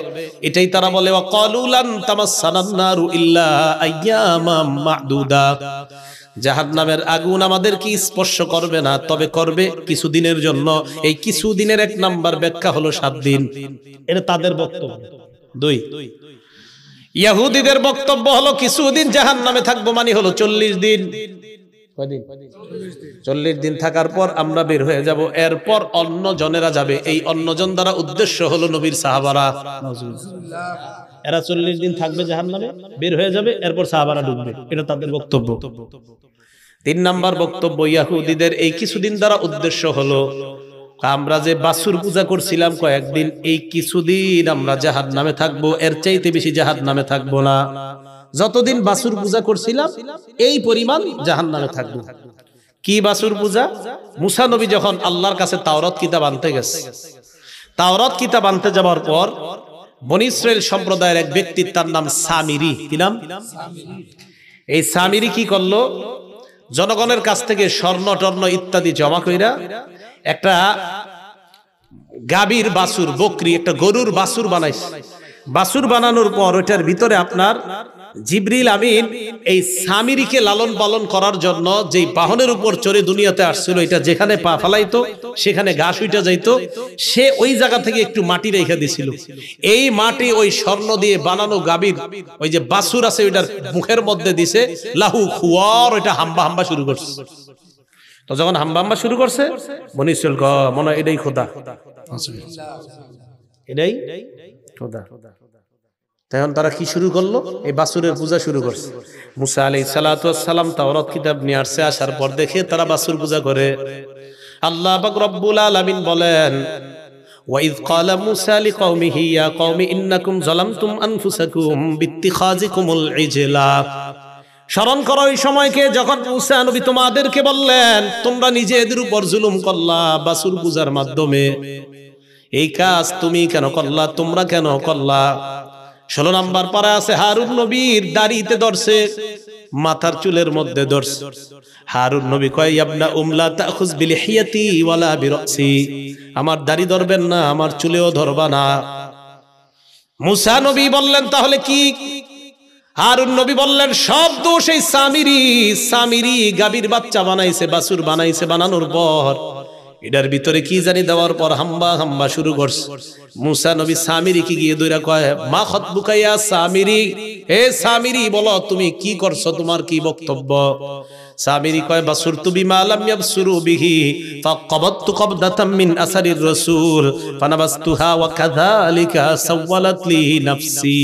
এটাই তারা বলে ওয়াকালু লান তামাসসানান নারু ইল্লা আইয়ামাম মাদুদা, জাহান্নামের আগুন আমাদেরকে স্পর্শ করবে না, তবে করবে কিছুদিনের জন্য। এই কিছুদিনের এক নাম্বার ব্যাখ্যা হলো 7 দিন। এটা তাদের বক্তব্য। 2, ইহুদিদের বক্তব্য হলো কিছুদিন জাহান্নামে থাকবো মানে হলো 40 দিন। কয়দিন? 40 দিন থাকার পর আমরা বের হয়ে যাব, এরপর অন্য জনেরা যাবে। এই অন্য জন দ্বারা উদ্দেশ্য হলো নবীর সাহাবারা। এরা 40 দিন থাকবে জাহান্নামে, বের হয়ে যাবে, এরপর সাহাবারা ঢুকবে। এটা তাদের বক্তব্য। 3 নাম্বার বক্তব্য ইহুদিদের, এই কিছুদিন দ্বারা উদ্দেশ্য হলো আমরা যে বাছুর পূজা করছিলাম কয়েকদিন, এই কিছুদিন আমরা জাহান্নামে থাকবো, এর চাইতে বেশি জাহান্নামে থাকবো না। যতদিন বাছুর পূজা করছিলাম এই পরিমাণ জাহান্নামে থাকবো। কি বাছুর পূজা? মুসা নবী যখন আল্লাহর কাছে তাওরাত কিতাব আনতে গেছে, তাওরাত কিতাব আনতে যাওয়ার পর বনী ইসরাইল সম্প্রদায়ের এক ব্যক্তি, তার নাম সামিরি। কি নাম? এই সামিরি কি করলো? জনগণের কাছ থেকে স্বর্ণ টর্ণ ইত্যাদি জমা কইরা একটা গাভীর বাছুর, বকরি, একটা গরুর বাছুর বানাইছে। বাছুর বানানোর পর ওইটার ভিতরে আপনার জিবরিল আমিন এই সামিরীকে লালন পালন করার জন্য যেই বাহনের উপর চড়ে দুনিয়াতে আসছিল, এটা যেখানে পা ফেলাইতো সেখানে ঘাস উইটা যাইতো, সে ওই জায়গা থেকে একটু মাটি রেখে দিছিল। এই মাটি ওই স্বর্ণ দিয়ে বানানো গাভীর ওই যে বাছুর আছে ওইটার মুখের মধ্যে দিছে, লাহু খুয়ার, ওইটা হাম্বা হাম্বা শুরু করছে। তো যখন হাম্বা হাম্বা শুরু করছে, বনি ইসরাইল মনে হয় এটাই খোদা, এটাই খোদা। তখন তারা কি শুরু করলো? এই বাছুরের পূজা শুরু করছে। মুসা আলাইহিস সালাতু ওয়াস সালাম তাওরাত কিতাব নিয়ে আসছে, আসার পর দেখে তারা বাছুর পূজা করে। আল্লাহ পাক রব্বুল আলামিন বলেন, ওয়াইয ক্বালা মুসা লিকওমিহি ইয়া কওমি ইন্নাকুম যালামতুম আনফুসাকুম বিত্তিখাযিকুমুল ইজলা। স্মরণ করো ওই সময়কে যখন মুসা নবী তোমাদেরকে বললেন, তোমরা নিজেদের উপর জুলুম করলা বাছুর পূজার মাধ্যমে। এই কাজ তুমি কেন করলা, তোমরা কেন করলা? 16 নম্বর পারা আছে, হারুন নবীর দাড়িতে ধরছে, মাথার চুলের মধ্যে ধরছে। হারুন নবী কয়, ইবনা উমলা তাখুজ বিলিহিয়াতি ওয়ালা বিরাসি, আমার দাড়ি ধরবেন না, আমার চুলেও ধরবা না। মুসা নবী বললেন, তাহলে কি? হারুন নবী বললেন, সব দোষ এই সামিরি গাভীর বাচ্চা বানাইছে, বাছুর বানাইছে, বানানোর পর এটার ভিতরে কি জানি দেওয়ার পর হাম্বা হাম্বা শুরু করছে। মুসা নবী সামিরি কি গিয়ে দইরা কয়, মা খতবুকা ইয়া সামিরি, হে সামিরি বলো তুমি কি করছো, তোমার কি বক্তব্য? সামিরি কয়, বাসুরতু বিমা লাম ইয়াবসুরু বিহি ফাকাবাতু কবদাতাম মিন আসারির রাসূল ফানাবাসতুহা ওয়া কাযালিকা সাওয়ালাত লি নাফসি।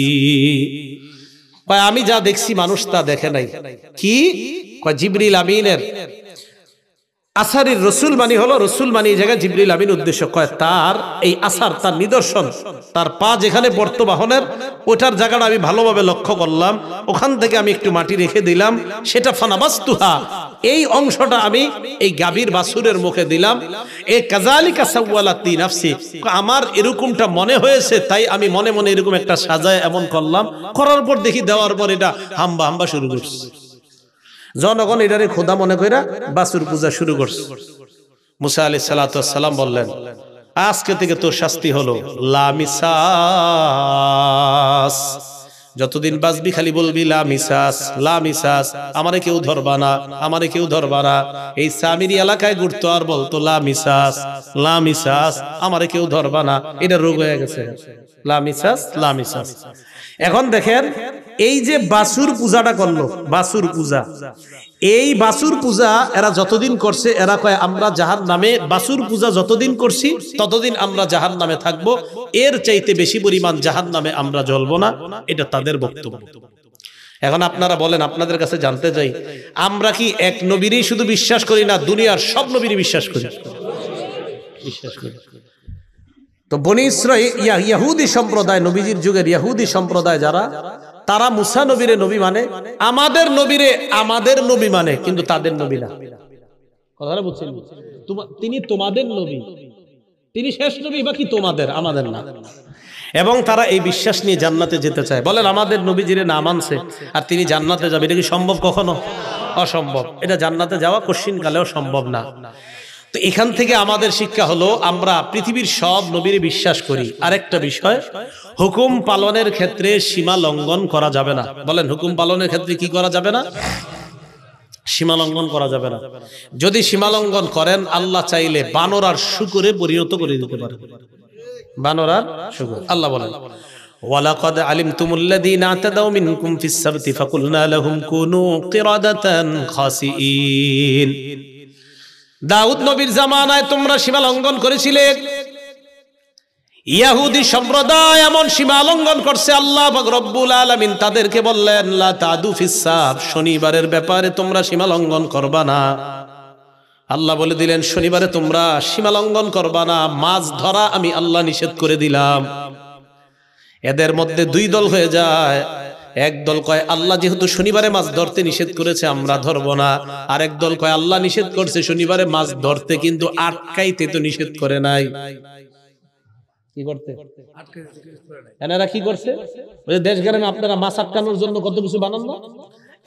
কয় আমি যা দেখছি মানুষ তা দেখে নাই। কি কয়? জিবরিল আমিনের আসারির রসুল মানি হলো, রসুল মানি এই জায়গায় জিবরিল আমিন উদ্দেশ্য। কয় তার এই আসার, তার নিদর্শন, তার পা যেখানে বর্তবাহনের ওটার জায়গাটা আমি ভালোভাবে লক্ষ্য করলাম, ওখান থেকে আমি একটু মাটি রেখে দিলাম, সেটা ফানাবাসতুহা, এই অংশটা আমি এই গাভীর বাছুরের মুখে দিলাম। এ কাযালিকা সাওয়ালাত লি নাফসি, আমার এরকমটা মনে হয়েছে তাই আমি মনে মনে এরকম একটা সাজায় এমন করলাম, করার পর দেখি দেওয়ার পর এটা হাম্বা হাম্বা শুরু করছে। জনগণ এটারে খোদা মনে কইরা বাছুর পূজা শুরু করছে। মুসা আলাইহিস সালাতু ওয়াস সালাম বললেন, আজকে থেকে তোর শাস্তি হলো লা মিসাস, যতদিন বাঁচবি খালি বলবি লা মিসাস, লা মিসাস, আমারে কেউ ধরবা না, আমারে কেউ ধরবা না। এই সামিরি এলাকায় ঘুরতো আর বলতো লা মিসাস, লা মিসাস, আমারে কেউ ধরবা না। এটা রোগ হয়ে গেছে, লা মিসাস, লা মিসাস। এখন দেখেন এই যে বাছুর পূজাটা করলো, বাছুর পূজা, এই বাছুর পূজা এরা যতদিন করছে, এরা কয় আমরা জাহান্নামে, বাছুর পূজা যতদিন করছি ততদিন আমরা জাহান্নামে থাকবো, এর চাইতে বেশি পরিমাণ জাহান্নামে আমরা জ্বলবো না। এটা তাদের বক্তব্য। এখন আপনারা বলেন, আপনাদের কাছে জানতে চাই, আমরা কি এক নবীরই শুধু বিশ্বাস করি না, দুনিয়ার সব নবীরই বিশ্বাস করি? বিশ্বাস করি। তো বনি ইসরাঈল ইহুদি সম্প্রদায়, নবীজির যুগের ইহুদি সম্প্রদায় যারা, তারা মুসা নবীরে নবী মানে, আমাদের নবীরে আমাদের নবী মানে, কিন্তু তাদের নবী না। কথাটা বুঝছেন? তিনি তোমাদের নবী, তিনি শেষ নবী, বাকি তোমাদের, আমাদের না। এবং তারা এই বিশ্বাস নিয়ে জান্নাতে যেতে চায়। বলেন, আমাদের নবীজিরে না মানছে আর তিনি জান্নাতে যাবে, এটা কি সম্ভব? কখনো অসম্ভব। এটা জান্নাতে যাওয়া কশিনকালেও সম্ভব না। তো এখান থেকে আমাদের শিক্ষা হলো, আমরা পৃথিবীর সব নবীর বিশ্বাস করি। আরেকটা বিষয়, হুকুম পালনের ক্ষেত্রে সীমা লঙ্ঘন করা যাবে না। বলেন, হুকুম পালনের ক্ষেত্রে কি করা যাবে না? সীমা লঙ্ঘন করা যাবে না। যদি সীমা লঙ্ঘন করেন, আল্লাহ চাইলে বানর আর শূকরে পরিণত করে দিতে পারে। বানর আর শূকর। আল্লাহ বলেন, ওয়ালাকাদ আলিমতুমুল্লাযীনা আতাদাউ মিনকুম ফিস সাবতি ফাকুলনা লাহুম কুনু কিরাদাতান খাসিঈন। দাউদ নবীর জামানায় তোমরা সীমা লঙ্ঘন করেছিলে। ইহুদি সম্প্রদায় এমন সীমা লঙ্ঘন করছে, আল্লাহ পাক রব্বুল আলামিন তাদেরকে বললেন, লা তাদু ফিস সাব, শনিবারের ব্যাপারে তোমরা সীমা লঙ্ঘন করবা না। আল্লাহ বলে দিলেন, শনিবারে তোমরা সীমা লঙ্ঘন করবা না। মাছ ধরা আমি আল্লাহ নিষেধ করে দিলাম। এদের মধ্যে দুই দল হয়ে যায়। এক দল কয়, আল্লাহ যেহেতু শনিবারে মাছ ধরতে নিষেধ করেছে আমরা ধরবো না। আরেক দল কয়, আল্লাহ নিষেধ করছে শনিবারে মাছ ধরতে, কিন্তু আটকাইতে তো নিষেধ করে নাই। কি করতে? এনারা কি করছে? ওই দেশ গ্রামে আপনারা মাছ আটকানোর জন্য কত কিছু বানান না?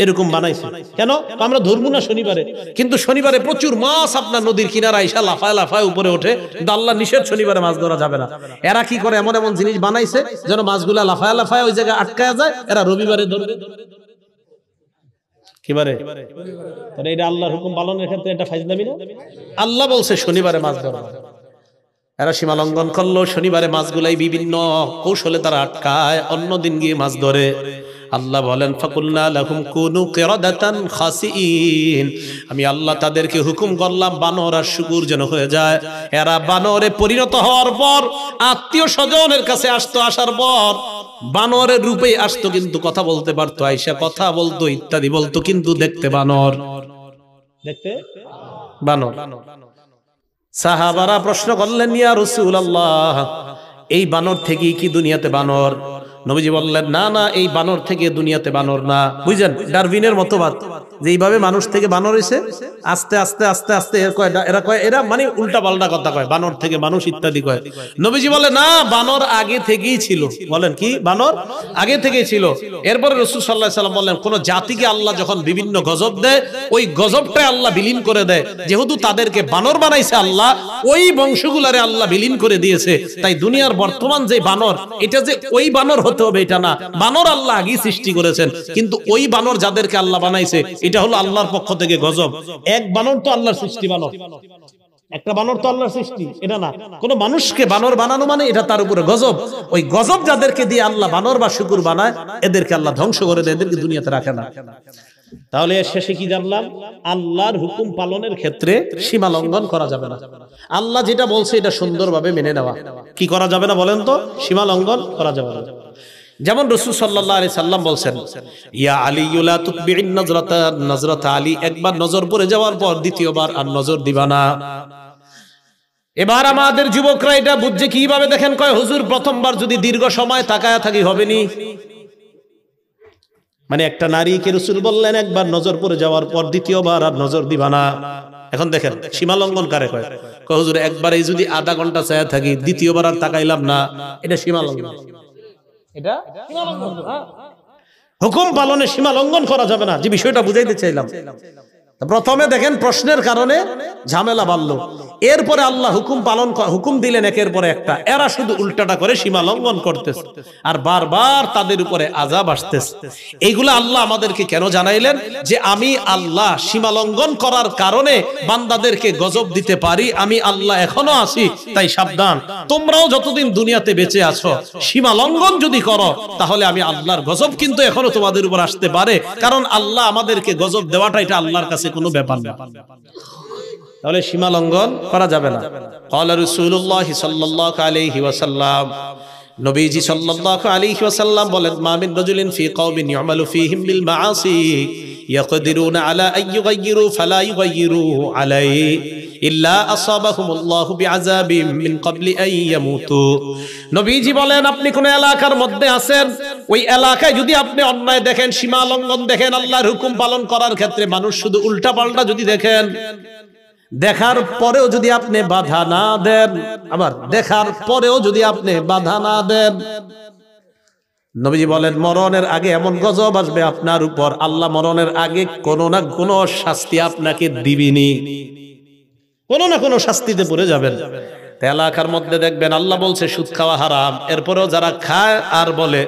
এরকম বানাইছে কেন? আমরা ধরবো না শনিবারে, কিন্তু শনিবারে প্রচুর মাছ আপনার নদীর কিনারা আইসা লাফায় লাফায় উপরে ওঠে, কিন্তু আল্লাহ নিষেধ শনিবারে মাছ ধরা যাবে না। এরা কি করে? এমন এমন জিনিস বানাইছে যেন মাছগুলা লাফায় লাফায় ওই জায়গায় আটকায় যায়, এরা রবিবারে ধরবে। কিবারে? তাহলে এটা আল্লাহর হুকুম পালনের ক্ষেত্রে এটা ফাইজলামি না? আল্লাহ বলছে শনিবারে মাছ ধরা, এরা সীমা লঙ্ঘন করলো। শনিবারে মাছগুলাই বিভিন্ন কৌশলে তারা আটকায়, অন্য দিন গিয়ে মাছ ধরে। আল্লাহ বলেন ফাকুলনা লাহুম কুনু কিরাদাতান খাসিইন, আমি আল্লাহ তাদেরকে হুকুম করলাম বানর আর শুকুর যেন হয়ে যায়। এরা বানরে পরিণত হওয়ার পর আত্মীয় স্বজনের কাছে আসতো, আসার পর বানরের রূপে আসতো, কিন্তু কথা বলতে পারতো, আয়েশা কথা বলতো, ইত্যাদি বলতো, কিন্তু দেখতে বানর, দেখতে বানর। সাহাবারা প্রশ্ন করলেন, ইয়া রাসূলুল্লাহ, এই বানর থেকে কি দুনিয়াতে বানর? নবীজি বললেন, না না, এই বানর থেকে দুনিয়াতে বানর না। বুঝছেন ডারউইনের মতবাদ, যে এইভাবে মানুষ থেকে বানর হইছে, আস্তে আস্তে আস্তে আস্তে এরা কয়, এরা মানে উল্টা পাল্টা কথা কয়, বানর থেকে মানুষ ইত্যাদি কয়। নবীজি বলে, না, বানর আগে থেকেই ছিল। বলেন কি? বানর আগে থেকেই ছিল। এরপরে রাসূল সাল্লাল্লাহু আলাইহি ওয়াসাল্লাম বললেন, কোন জাতিকে আল্লাহ যখন বিভিন্ন গজব দেয়, ওই গজবটা আল্লাহ বিলীন করে দেয়। যেহেতু তাদেরকে বানর বানাইছে আল্লাহ, ওই বংশগুলারে আল্লাহ বিলীন করে দিয়েছে। তাই দুনিয়ার বর্তমান যে বানর, এটা যে ওই বানর হতে হবে এটা না, বানর আল্লাহ আগেই সৃষ্টি করেছেন, কিন্তু ওই বানর যাদেরকে আল্লাহ বানাইছে এটা হলো আল্লাহর পক্ষ থেকে গজব। এক বানর তো আল্লাহর সৃষ্টি, বানর একটা বানর তো আল্লাহর সৃষ্টি, এটা না। কোন মানুষকে বানর বানানো মানে এটা তার উপরে গজব। ওই গজব যাদেরকে দিয়ে আল্লাহ বানর বা শুকুর বানায়, এদেরকে আল্লাহ ধ্বংস করে দেয়, এদেরকে দুনিয়াতে রাখে না। তাহলে শেষে কি জানলাম? আল্লাহর হুকুম পালনের ক্ষেত্রে সীমা লঙ্ঘন করা যাবে না। আল্লাহ যেটা বলছে এটা সুন্দরভাবে মেনে নেওয়া। কি করা যাবে না বলেন তো? সীমা লঙ্ঘন করা যাবে না। যেমন রাসূল সাল্লাল্লাহু আলাইহি সাল্লাম বলছেন, ইয়া আলী লা তুতবি'ন নজরাতা আলী, একবার নজর পড়ে যাওয়ার পর দ্বিতীয়বার আর নজর দিবা না। এবার আমাদের যুবকরা এটা বুঝছে কিভাবে? দেখেন, কয় হুজুর প্রথমবার যদি দীর্ঘ সময় তাকায়া থাকি হবে নি, মানে একটা নারীকে রাসূল বললেন একবার নজর পড়ে যাওয়ার পর দ্বিতীয়বার আর নজর দিবা না। এখন দেখেন সীমা লঙ্ঘন কারে কয়? কয় হুজুর একবারই যদি আধা ঘন্টা চায়া থাকি, দ্বিতীয়বার আর তাকাইলাম না, এটা সীমা লঙ্ঘন। এটা সীমা লঙ্ঘন। হুকুম পালনে সীমা লঙ্ঘন করা যাবে না, যে বিষয়টা বুঝাইতে চাইলাম। প্রথমে দেখেন প্রশ্নের কারণে ঝামেলা বাড়লো, এরপরে আল্লাহ হুকুম দিলেন একের পরে একটা। এরা শুধু উল্টাটা করে সীমা লঙ্ঘন করতেছে, আর বারবার তাদের উপরে আযাব আসতেছে। এইগুলা আল্লাহ আমাদেরকে কেন জানাইলেন? যে আমি আল্লাহ সীমা লঙ্ঘন করার কারণে বান্দাদেরকে গজব দিতে পারি, আমি আল্লাহ এখনো আছি। তাই সাবধান, তোমরাও যতদিন দুনিয়াতে বেঁচে আছো সীমা লঙ্ঘন যদি করো, তাহলে আমি আল্লাহর গজব কিন্তু এখনো তোমাদের উপর আসতে পারে। কারণ আল্লাহ আমাদেরকে গজব দেওয়াটা এটা আল্লাহর কাছে কোনো ব্যাপার না। তাহলে সীমা লঙ্ঘন করা যাবে না। ক্বালা রাসূলুল্লাহ সাল্লাল্লাহু আলাইহি ওয়াসাল্লাম, নবীজি সাল্লাল্লাহু আলাইহি ওয়াসাল্লাম বলেন, মা মিন রাজুলিন ফি কওমিন ইউমালু ফীহিম বিল মাআসি ইয়াকদিরুনা আলা আন ইউগাইয়িরু ফালা ইউগাইয়িরু আলাইহি ইল্লা আসাবাহুমুল্লাহু বিআযাবিম মিন ক্বাবলি আন ইয়ামুতু। নবীজি বলেন, আপনি কোন এলাকার মধ্যে আছেন, ওই এলাকায় যদি আপনি অন্যায় দেখেন, সীমা লঙ্ঘন দেখেন, আল্লাহর হুকুম পালন করার ক্ষেত্রে মানুষ শুধু উল্টা পাল্টা যদি দেখেন, দেখার পরেও যদি আপনি বাধা না দেন, আবার দেখার পরেও যদি আপনি বাধা না দেন, নবীজি বলেন মরণের আগে এমন গজব আসবে আপনার উপর, আল্লাহ মরণের আগে কোনো না কোনো শাস্তি আপনাকে দিবেনি, কোনো না কোনো শাস্তিতে পড়ে যাবেন। এলাকার মধ্যে দেখবেন আল্লাহ বলছে সুদ খাওয়া হারাম, এরপরেও যারা খায় আর বলে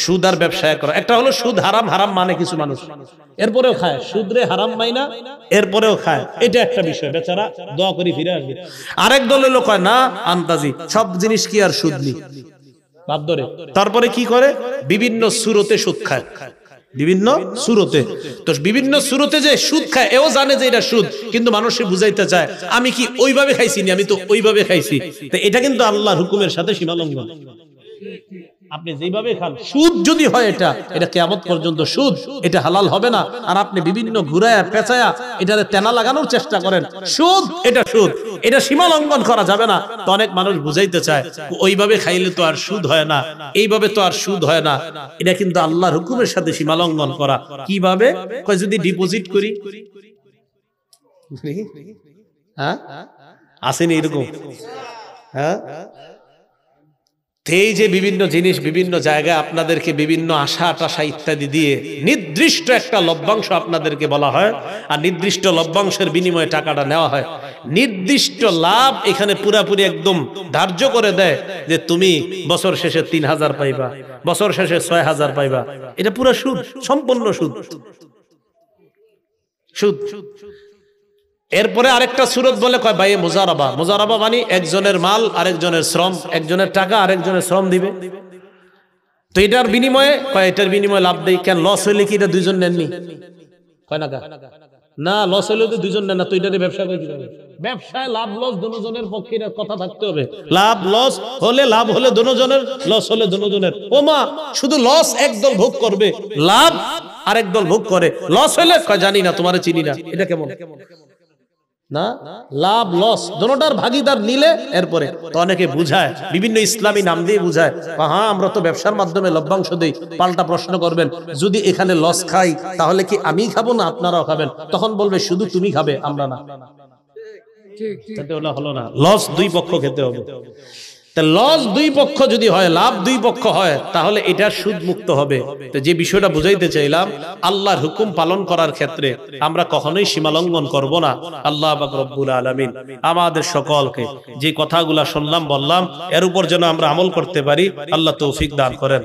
সুদ আর ব্যবসা করো। একটা হলো সুদ হারাম, হারাম মানে কিছু মানুষ, এরপরেও খায়, সুদরে হারাম মাইনা এরপরেও খায়, এটা একটা বিষয়, বেচারা দোয়া করি ফিরে আসবে। আরেক দলের লোক হয় না, আন্তাজি সব জিনিস কি আর সুদ নি বাদ ধরে, তারপরে কি করে বিভিন্ন সুরতে সুদ খায়, বিভিন্ন সুরতে। তো বিভিন্ন সুরতে যে সুদ খায়, এও জানে যে এটা সুদ, কিন্তু মানুষকে বুঝাইতে চায় আমি কি ওইভাবে খাইছি না, আমি তো ওইভাবে খাইছি। তো এটা কিন্তু আল্লাহর হুকুমের সাথে সীমা লঙ্ঘন। আপনি যেভাবে খান, সুদ যদি হয় এটা কিয়ামত পর্যন্ত সুদ, এটা হালাল হবে না। আর আপনি বিভিন্ন ঘুরায়া পেঁচায়া এটারে তেনা লাগানোর চেষ্টা করেন, সুদ, এটা সুদ, এটা সীমা লঙ্ঘন করা যাবে না। তো অনেক মানুষ বুঝাইতে চায় ওইভাবে খাইলে তো আর সুদ হয় না, এইভাবে তো আর সুদ হয় না। এটা কিন্তু আল্লাহর হুকুমের সাথে সীমা লঙ্ঘন করা। কিভাবে? কয় যদি ডিপোজিট করি, হ্যাঁ আসেনি এরকম, হ্যাঁ এই যে বিভিন্ন জিনিস বিভিন্ন জায়গায় আপনাদেরকে বিভিন্ন আশা টাশা ইত্যাদি দিয়ে নির্দিষ্ট নির্দিষ্ট একটা লভ্যাংশ আপনাদেরকে বলা হয়, আর নির্দিষ্ট লভ্যাংশের বিনিময়ে টাকাটা নেওয়া হয়। নির্দিষ্ট লাভ এখানে পুরাপুরি একদম ধার্য করে দেয় যে তুমি বছর শেষে 3000 পাইবা, বছর শেষে 6000 পাইবা। এটা পুরো সুদ, সম্পূর্ণ সুদ। সুদ। এরপরে আরেকটা সূরত বলে কয় বাইয়ে মুজারাবা। মুজারাবা মানে একজনের মাল আরেকজনের শ্রম, একজনের টাকা আরেকজনের শ্রম দিবে। তো এটার বিনিময়ে কয় এটার বিনিময়ে লাভ দেই। কেন লস হইলে কি এটা দুইজন নেননি? কয় না না, লস হইলে তো দুইজন নেন না, তো এটারে ব্যবসা করে কিভাবে? ব্যবসায় লাভ লস দুজনের পক্ষে কথা থাকতে হবে। লাভ লস হলে, লাভ হলে দুজনের, লস হলে দুজনের। ও মা, শুধু লস একদল ভোগ করবে, লাভ আরেক দল ভোগ করে। লস হলে কয় জানি না, তোমারে চিনি না। এটা কেমন? না, লাভ লস দুটোটার ভাগিদার নিলে এরপরে তো অনেকে বুঝায়, বিভিন্ন ইসলামী নাম দিয়ে বুঝায়, হ্যাঁ আমরা তো ব্যবসার মাধ্যমে লভ্যাংশ দেই। পাল্টা প্রশ্ন করবেন, যদি এখানে লস খাই তাহলে কি আমি খাবো না আপনারাও খাবেন? তখন বলবে শুধু তুমি খাবে, আমরা না। হলো না, লস দুই পক্ষ খেতে হবে। লস দুই পক্ষ যদি হয়, লাভ দুই পক্ষ হয়, তাহলে এটা সুদ মুক্ত হবে। তো যে বিষয়টা বুঝাইতে চাইলাম, আল্লাহর হুকুম পালন করার ক্ষেত্রে আমরা কখনোই সীমালঙ্ঘন করব না। আল্লাহ পাক রব্বুল আলামিন আমাদের সকলকে যে কথাগুলা শুনলাম বললাম এর উপর যেন আমরা আমল করতে পারি, আল্লাহ তৌফিক দান করেন।